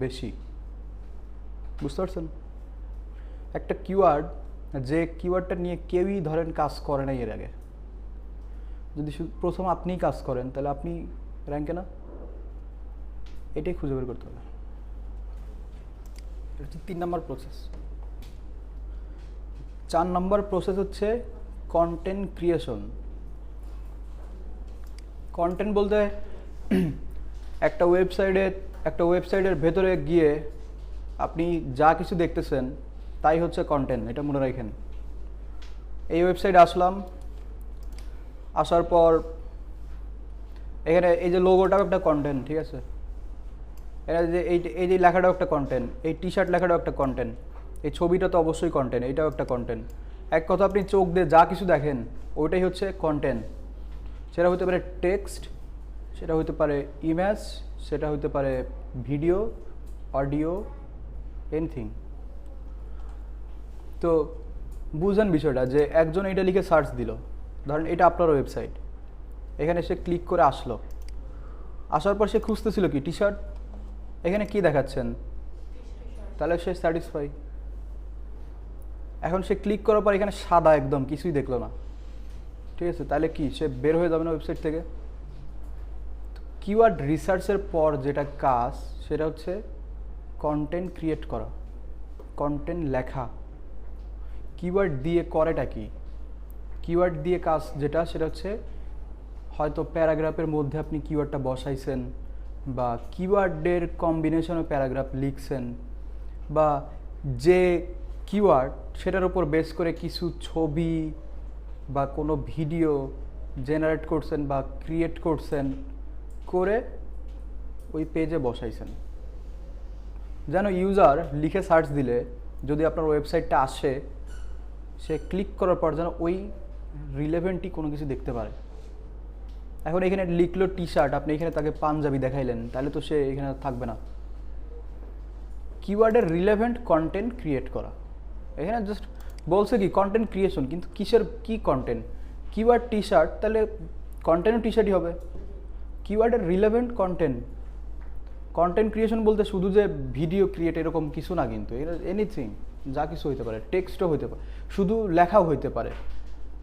বেশি। বুঝতে পারছেন? একটা কিওয়ার্ড, যে কিওয়ার্ডটা নিয়ে কেউই ধরেন কাজ করে না এর আগে, যদি প্রথম আপনিই কাজ করেন তাহলে আপনি র্যাঙ্কে না, এটাই খুঁজে বের করতে হবে। এটা হচ্ছে 3 নম্বর প্রসেস। 4 নম্বর প্রসেস হচ্ছে কন্টেন্ট ক্রিয়েশন। কন্টেন্ট বলতে একটা ওয়েবসাইটের ভেতরে গিয়ে আপনি যা কিছু দেখতেছেন তাই হচ্ছে কন্টেন্ট, এটা মনে রাখেন। এই ওয়েবসাইটে আসলাম, আসার পর এখানে এই যে লোগোটাও একটা কন্টেন্ট, ঠিক আছে? এরা যে এই যে লেখাটাও একটা কন্টেন্ট, এই টি শার্ট লেখাটাও একটা কন্টেন্ট, এই ছবিটা তো অবশ্যই কন্টেন্ট, এইটাও একটা কন্টেন্ট। এক কথা আপনি চোখ দিয়ে যা কিছু দেখেন ওইটাই হচ্ছে কন্টেন্ট। সেটা হতে পারে টেক্সট, সেটা হতে পারে ইমেজ, সেটা হতে পারে ভিডিও, অডিও, এনিথিং। তো বুঝেন বিষয়টা, যে একজন এটা লিখে সার্চ দিল, ধরেন এটা আপনার ওয়েবসাইট, এখানে সে ক্লিক করে আসলো, আসার পর সে খুঁজতেছিল কি টি শার্ট, এখানে কি দেখাচ্ছেন, তাহলে সে স্যাটিসফাই। এখন সে ক্লিক করার পর এখানে সাদা একদম কিছুই দেখলো না, ঠিক আছে, তাহলে কি সে বের হয়ে যাবে না ওয়েবসাইট থেকে? কিওয়ার্ড রিসার্চের পর যেটা কাজ সেটা হচ্ছে কন্টেন্ট ক্রিয়েট করা, কন্টেন্ট লেখা। কিওয়ার্ড দিয়ে করেটা কি? কিওয়ার্ড দিয়ে কাজ যেটা সেটা হচ্ছে হয়তো প্যারাগ্রাফের মধ্যে আপনি কিওয়ার্ডটা বসাইছেন, বা কিওয়ার্ডের কম্বিনেশনে প্যারাগ্রাফ লিখছেন, বা যে কিওয়ার্ড সেটার উপর বেস করে কিছু ছবি বা কোনো ভিডিও জেনারেট করছেন বা ক্রিয়েট করছেন, করে ওই পেজে বসাইছেন, যেন ইউজার লিখে সার্চ দিলে যদি আপনার ওয়েবসাইটটা আসে, সে ক্লিক করার পর যেন ওই রিলেভেন্টই কোনো কিছু দেখতে পারে। এখন এখানে লিখলো টি শার্ট, আপনি এখানে তাকে পাঞ্জাবি দেখাইলেন, তাহলে তো সে এখানে থাকবে না। কিওয়ার্ডের রিলেভেন্ট কন্টেন্ট ক্রিয়েট করা, এখানে জাস্ট বলছে কি কন্টেন্ট ক্রিয়েশন, কিন্তু কিসের কি কন্টেন্ট? কিওয়ার্ড টি শার্ট, তাহলে কন্টেন্টও টি শার্টই হবে। কিওয়ার্ডের রিলেভেন্ট কন্টেন্ট, কন্টেন্ট ক্রিয়েশন বলতে শুধু যে ভিডিও ক্রিয়েট এরকম কিছু না, কিন্তু এটা এনিথিং, যা কিছু হইতে পারে, টেক্সটও হইতে পারে, শুধু লেখাও হইতে পারে,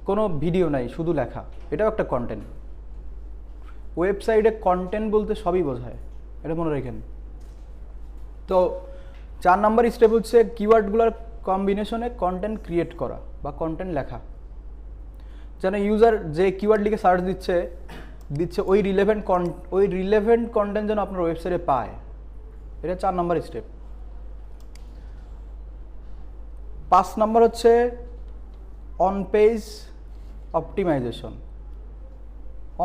কোনো ভিডিও নাই শুধু লেখা, এটাও একটা কন্টেন্ট। ওয়েবসাইটে কন্টেন্ট বলতে সবই বোঝায়, এটা মনে রাখেন। তো 4 নাম্বার স্টেপ হচ্ছে কিওয়ার্ডগুলোর কম্বিনেশনে কন্টেন্ট ক্রিয়েট করা বা কন্টেন্ট লেখা, যেন ইউজার যে কিওয়ার্ড লিখে সার্চ দিচ্ছে ওই রিলেভেন্ট কন্টেন্ট যেন আপনার ওয়েবসাইটে পায়। এটা 4 নাম্বার স্টেপ। 5 নাম্বার হচ্ছে on page optimisation.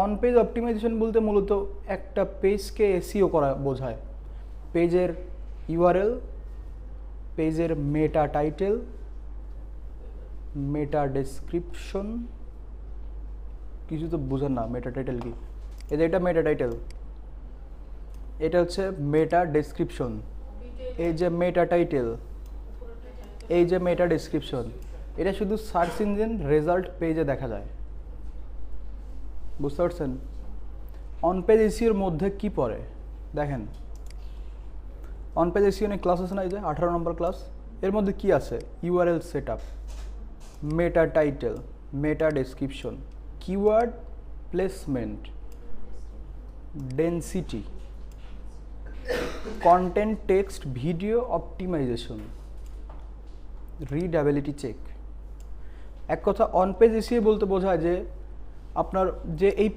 On page optimisation বলতে মূলত একটা পেজকে এসইও করা বোঝায়। পেজের ইউআরএল, পেজের মেটা টাইটেল, মেটা ডেসক্রিপশন, কিছু তো বোঝেন না মেটা টাইটেল কি? এই যে এটা মেটা টাইটেল, এটা হচ্ছে মেটা ডেসক্রিপশন, এই যে মেটা টাইটেল, এই যে মেটা ডেসক্রিপশন, এটা শুধু সার্চ ইঞ্জিন রেজাল্ট পেজে দেখা যায়। বুঝতে পারছেন? অন পেজ এসইওর মধ্যে কি পড়ে দেখেন, অন পেজ এসইও নিয়ে ক্লাস আছে না, এই যে 18 নম্বর ক্লাস, এর মধ্যে কি আছে? URL setup, meta title, meta description, keyword placement, density, content text video optimisation, readability check. এক কথা অন পেজ এসইও বলতে বোঝায় যে আপনার যে এই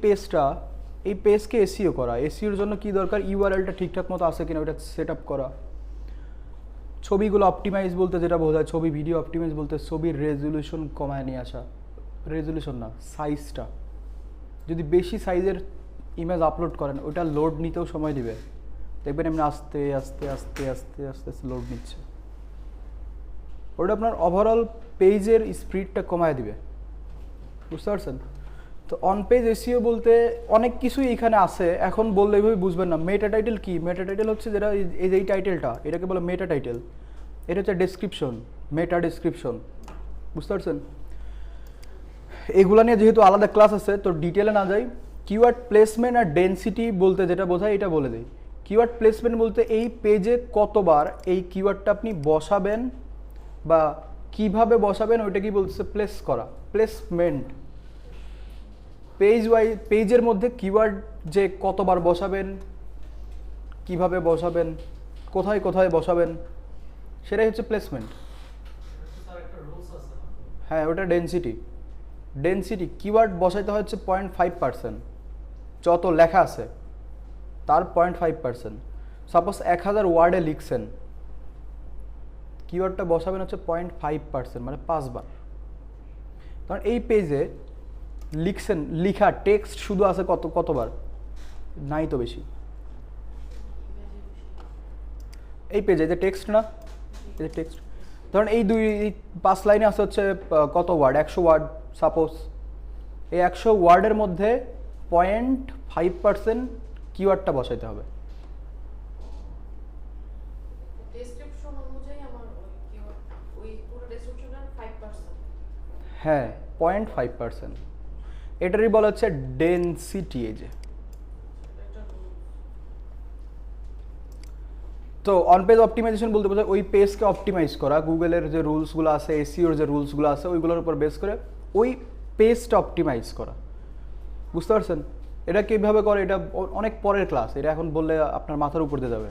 পেজকে এসইও করা। এসইওর জন্য কি দরকার? ইউআরএলটা ঠিকঠাক মতো আছে কিনা ওটা সেট আপ করা। ছবিগুলো অপটিমাইজ বলতে যেটা বোঝায়, ছবি ভিডিও অপটিমাইজ বলতে ছবির রেজলিউশন কমায় নিয়ে আসা, রেজলিউশন না সাইজটা। যদি বেশি সাইজের ইমেজ আপলোড করেন ওটা লোড নিতেও সময় দিবে, দেখবেন এমনি আস্তে আস্তে আস্তে আস্তে আস্তে আস্তে লোড নিচ্ছে, ওটা আপনার ওভারঅল পেজের স্পিডটা কমায় দিবে। বুঝতে পারছেন? তো অন পেজ এসইও বলতে অনেক কিছুই এখানে আছে, এখন বললে এইভাবে বুঝবেন না। মেটা টাইটেল কি? মেটা টাইটেল হচ্ছে যেটা এই যে এই টাইটেলটা, এটাকে বলে মেটা টাইটেল। এটা হচ্ছে ডেসক্রিপশন, মেটা ডেসক্রিপশন। বুঝতে পারছেন? এগুলা নিয়ে যেহেতু আলাদা ক্লাস আছে তো ডিটেলে না যাই। কিওয়ার্ড প্লেসমেন্ট আর ডেনসিটি বলতে যেটা বোঝায় এটা বলে দিই। কিওয়ার্ড প্লেসমেন্ট বলতে এই পেজে কতবার এই কিওয়ার্ডটা আপনি বসাবেন বা কিভাবে বসাবেন ওইটা কি বলছে? প্লেস করা, প্লেসমেন্ট। পেজের মধ্যে কিওয়ার্ড যে কতবার বসাবেন, কিভাবে বসাবেন, কোথায় কোথায় বসাবেন, সেটাই হচ্ছে প্লেসমেন্ট। হ্যাঁ, ওটা ডেনসিটি। ডেনসিটি কিওয়ার্ড বসাইতে হচ্ছে 0.5%, যত লেখা আছে তার 0.5%। সাপোজ 1000 ওয়ার্ডে লিখছেন, কিওয়ার্ডটা বসাবেন হচ্ছে 0.5%, মানে 5 বার। কারণ এই পেজে লিখছেন, লিখা টেক্সট শুধু আছে কতবার? নাই তো বেশি। এই পেজে যে টেক্সট না, এই যে টেক্সট, ধরুন এই 5 লাইনে আছে হচ্ছে কত ওয়ার্ড, 100 ওয়ার্ড সাপোজ। এই 100 ওয়ার্ডের মধ্যে 0.5% কিওয়ার্ডটা বসাইতে হবে। ডেসক্রিপশন অনুযায়ী আমার ওই পুরো ডেসক্রিপশনের 5%। হ্যাঁ 0.5%, এটারই বলা হচ্ছে ডেনসিটি। এই যে তো অন পেজ অপটিমাইজেশন বলতে বোঝায় ওই পেজকে অপটিমাইজ করা, গুগলের যে রুলসগুলো আছে, এসইওর যে রুলসগুলো আছে ওইগুলোর উপর বেস করে ওই পেজটা অপটিমাইজ করা। বুঝতে পারছেন? এটা কীভাবে করে এটা অনেক পরের ক্লাস, এটা এখন বললে আপনার মাথার উপর দিয়ে যাবে।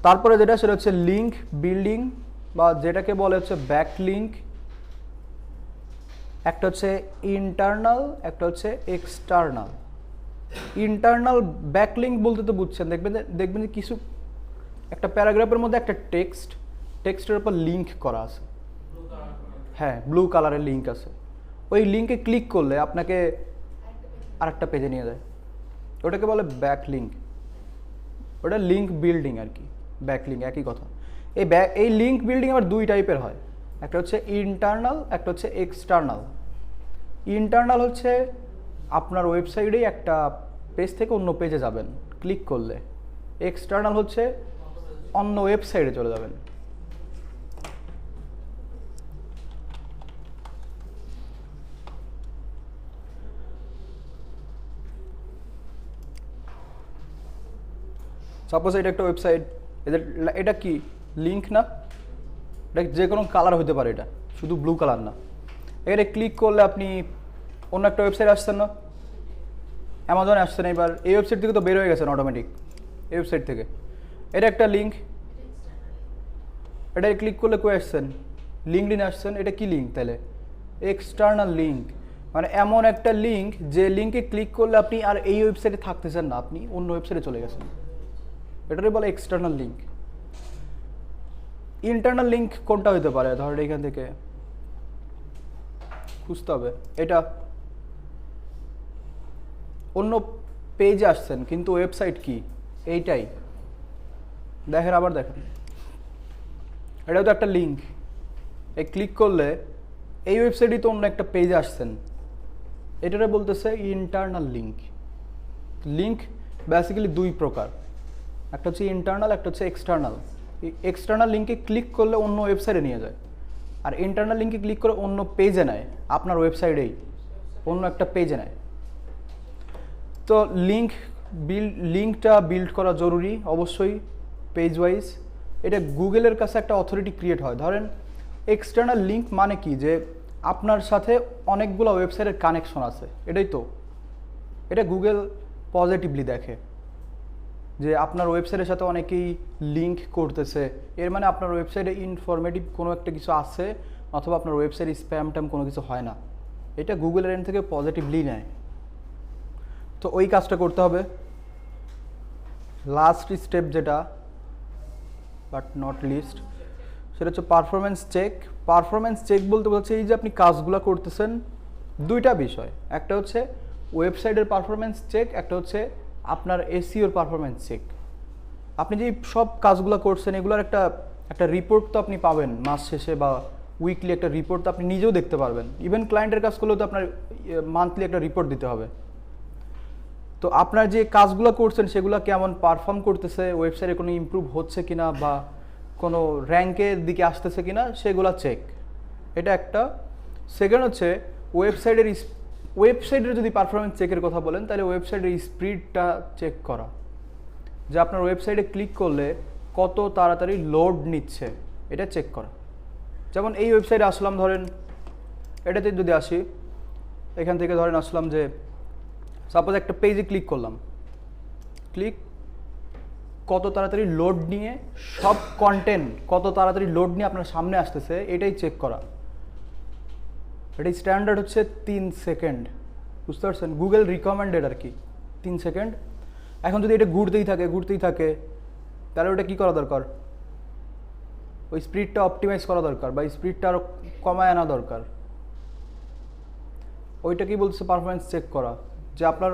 তারপরে যেটা সেটা হচ্ছে লিঙ্ক বিল্ডিং, বা যেটাকে বলে হচ্ছে ব্যাক লিঙ্ক। একটা হচ্ছে ইন্টারনাল, একটা হচ্ছে এক্সটার্নাল। ইন্টারনাল ব্যাকলিঙ্ক বলতে তো বুঝছেন, দেখবেন যে কিছু একটা প্যারাগ্রাফের মধ্যে একটা টেক্সটের উপর লিঙ্ক করা আছে, হ্যাঁ ব্লু কালারের লিঙ্ক আছে। ওই লিঙ্কে ক্লিক করলে আপনাকে আরেকটা পেজে নিয়ে যায়, ওটাকে বলে ব্যাকলিঙ্ক। ওটা লিঙ্ক বিল্ডিং আর কি, ব্যাকলিঙ্ক একই কথা। এই লিঙ্ক বিল্ডিং আবার 2 টাইপের হয়, একটা হচ্ছে ইন্টারনাল, একটা হচ্ছে এক্সটার্নাল। ইন্টারনাল হচ্ছে আপনার ওয়েবসাইটেই একটা পেজ থেকে অন্য পেজে যাবেন ক্লিক করলে। এক্সটার্নাল হচ্ছে অন্য ওয়েবসাইটে চলে যাবেন। সাপোজ এটা একটা ওয়েবসাইট, এটা কি লিঙ্ক না? এটা যে কোনো কালার হতে পারে, এটা শুধু ব্লু কালার না। এখানে ক্লিক করলে আপনি অন্য একটা ওয়েবসাইট আসছেন না, অ্যামাজনে আসছেন। এবার এই ওয়েবসাইট থেকে তো বের হয়ে গেছেন অটোমেটিক, এই ওয়েবসাইট থেকে। এটা একটা লিঙ্ক, এটা ক্লিক করলে কই আসছেন? লিঙ্কডইনে আসছেন। এটা কি লিঙ্ক তাহলে? এক্সটার্নাল লিঙ্ক, মানে এমন একটা লিঙ্ক যে লিঙ্কে ক্লিক করলে আপনি আর এই ওয়েবসাইটে থাকতেছেন না, আপনি অন্য ওয়েবসাইটে চলে গেছেন। এটারই বলে এক্সটার্নাল লিঙ্ক। ইন্টারনাল লিঙ্ক কোনটা হতে পারে? ধরেন এখান থেকে খুঁজতে হবে, এটা অন্য পেজে আসছেন কিন্তু ওয়েবসাইট কি এইটাই, দেখেন আবার দেখেন, এটাও তো একটা লিঙ্ক। এই ক্লিক করলে এই ওয়েবসাইটই তো অন্য একটা পেজে আসছেন, এটারে বলতেছে ইন্টারনাল লিঙ্ক। লিঙ্ক বেসিক্যালি 2 প্রকার, একটা হচ্ছে ইন্টারনাল, একটা হচ্ছে এক্সটার্নাল। এক্সটার্নাল লিঙ্কে ক্লিক করলে অন্য ওয়েবসাইটে নিয়ে যায়, আর ইন্টারনাল লিঙ্কে ক্লিক করে অন্য পেজে নেয়, আপনার ওয়েবসাইটেই অন্য একটা পেজে নেয়। তো লিঙ্কটা বিল্ড করা জরুরি অবশ্যই পেজ ওয়াইজ। এটা গুগলের কাছে একটা অথরিটি ক্রিয়েট হয়। ধরেন এক্সটার্নাল লিঙ্ক মানে কি, যে আপনার সাথে অনেকগুলো ওয়েবসাইটের কানেকশন আছে, এটাই তো। এটা গুগল পজিটিভলি দেখে যে আপনার ওয়েবসাইটের সাথে অনেকেই লিঙ্ক করতেছে, এর মানে আপনার ওয়েবসাইটে ইনফরমেটিভ কোনো একটা কিছু আছে, অথবা আপনার ওয়েবসাইটে স্প্যাম ট্যাম কোনো কিছু হয় না। এটা গুগলের এন্ড থেকে পজিটিভলি নেয়। তো ওই কাজটা করতে হবে। লাস্ট স্টেপ যেটা, বাট নট লিস্ট, সেটা হচ্ছে পারফরমেন্স চেক। পারফরমেন্স চেক বলতে বলছে এই যে আপনি কাজগুলো করতেছেন, 2টা বিষয়, একটা হচ্ছে ওয়েবসাইটের পারফরমেন্স চেক, একটা হচ্ছে আপনার এসইওর পারফরমেন্স চেক। আপনি যে সব কাজগুলো করছেন এগুলোর একটা রিপোর্ট তো আপনি পাবেন মাস শেষে, বা উইকলি একটা রিপোর্ট তো আপনি নিজেও দেখতে পারবেন। ইভেন ক্লায়েন্টের কাজ করলেও তো আপনার মান্থলি একটা রিপোর্ট দিতে হবে। তো আপনার যে কাজগুলো করছেন সেগুলো কেমন পারফর্ম করতেছে, ওয়েবসাইটে কোনো ইমপ্রুভ হচ্ছে কিনা, বা কোনো র্যাঙ্কের দিকে আসতেছে কিনা, সেগুলো চেক। এটা একটা। সেকেন্ড হচ্ছে ওয়েবসাইটের যদি পারফরমেন্স চেকের কথা বলেন, তাহলে ওয়েবসাইটের স্পিডটা চেক করা, যে আপনার ওয়েবসাইটে ক্লিক করলে কত তাড়াতাড়ি লোড নিচ্ছে, এটা চেক করা। যেমন এই ওয়েবসাইটে আসলাম, ধরেন এটাতে যদি আসি, এখান থেকে ধরেন আসলাম যে সাপোজ একটা পেজে ক্লিক করলাম, কত তাড়াতাড়ি লোড নিয়ে সব কন্টেন্ট কত তাড়াতাড়ি লোড নিয়ে আপনার সামনে আসতেছে, এটাই চেক করা। এটাই স্ট্যান্ডার্ড হচ্ছে 3 সেকেন্ড। বুঝতে পারছেন? গুগল রিকমেন্ডেড আর কি 3 সেকেন্ড। এখন যদি এটা ঘুরতেই থাকে তাহলে ওটা কী করা দরকার? ওই স্পিডটা অপটিমাইজ করা দরকার, বা স্পিডটা আরও কমায় আনা দরকার। ওইটা কি বলছে? পারফরমেন্স চেক করা, যে আপনার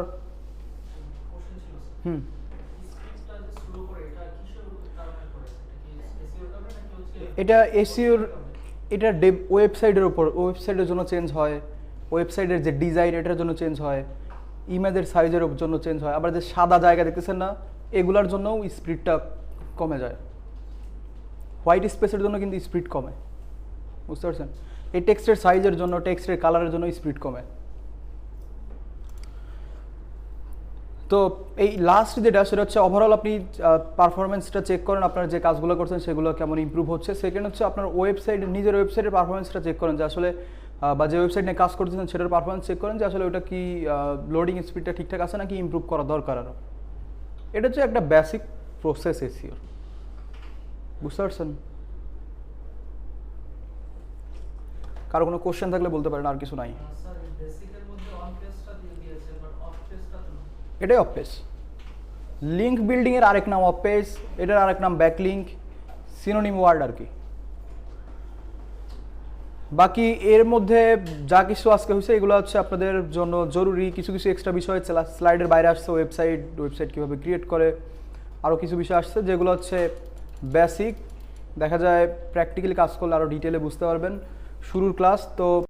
এটা এসইওর এটা ওয়েবসাইটের উপর, ওয়েবসাইটের জন্য চেঞ্জ হয়, ওয়েবসাইটের যে ডিজাইন এটার জন্য চেঞ্জ হয়, ইমেজের সাইজের জন্য চেঞ্জ হয়, আবার যে সাদা জায়গা দেখতেছেন না এগুলার জন্যও স্পিডটা কমে যায়। হোয়াইট স্পেসের জন্য কিন্তু স্পিড কমে, বুঝতে পারছেন? এই টেক্সটের সাইজের জন্য, টেক্সটের কালারের জন্য স্পিড কমে। তো এই লাস্ট যেটা সেটা হচ্ছে ওভারঅল আপনি পারফরমেন্সটা চেক করেন, আপনার যে কাজগুলো করছেন সেগুলো কেমন ইমপ্রুভ হচ্ছে। সেকেন্ড হচ্ছে আপনার ওয়েবসাইটের, নিজের ওয়েবসাইটের পারফরমেন্সটা চেক করেন যে আসলে বা যে ওয়েবসাইট নিয়ে কাজ করতেছেন সেটার পারফরমেন্স চেক করেন যে আসলে ওটা কি লোডিং স্পিডটা ঠিকঠাক আছে নাকি ইমপ্রুভ করা দরকার আরও। এটা হচ্ছে একটা বেসিক প্রসেস এসইওর, বুঝতে পারছেন? কারো কোনো কোশ্চেন থাকলে বলতে পারেন, আর কিছু নাই। স্যার বেসিকের মধ্যে অন পেজটা দিয়ে দিয়েছে বাট অফ পেজটা তো না। এটাই অফ পেজ। লিঙ্ক বিল্ডিংয়ের আরেক নাম অফ পেজ, এটার আরেক নাম ব্যাক লিঙ্ক, সিনোনিম ওয়ার্ড আর কি। বাকি এর মধ্যে যা কিছু আজকে হয়েছে এগুলো হচ্ছে আপনাদের জন্য জরুরি। কিছু কিছু এক্সট্রা বিষয় স্লাইডের বাইরে আসছে, ওয়েবসাইট কীভাবে ক্রিয়েট করে, আরও কিছু বিষয় আসছে যেগুলো হচ্ছে বেসিক। দেখা যায় প্র্যাকটিক্যালি কাজ করলে আরও ডিটেলে বুঝতে পারবেন। শুরুর ক্লাস তো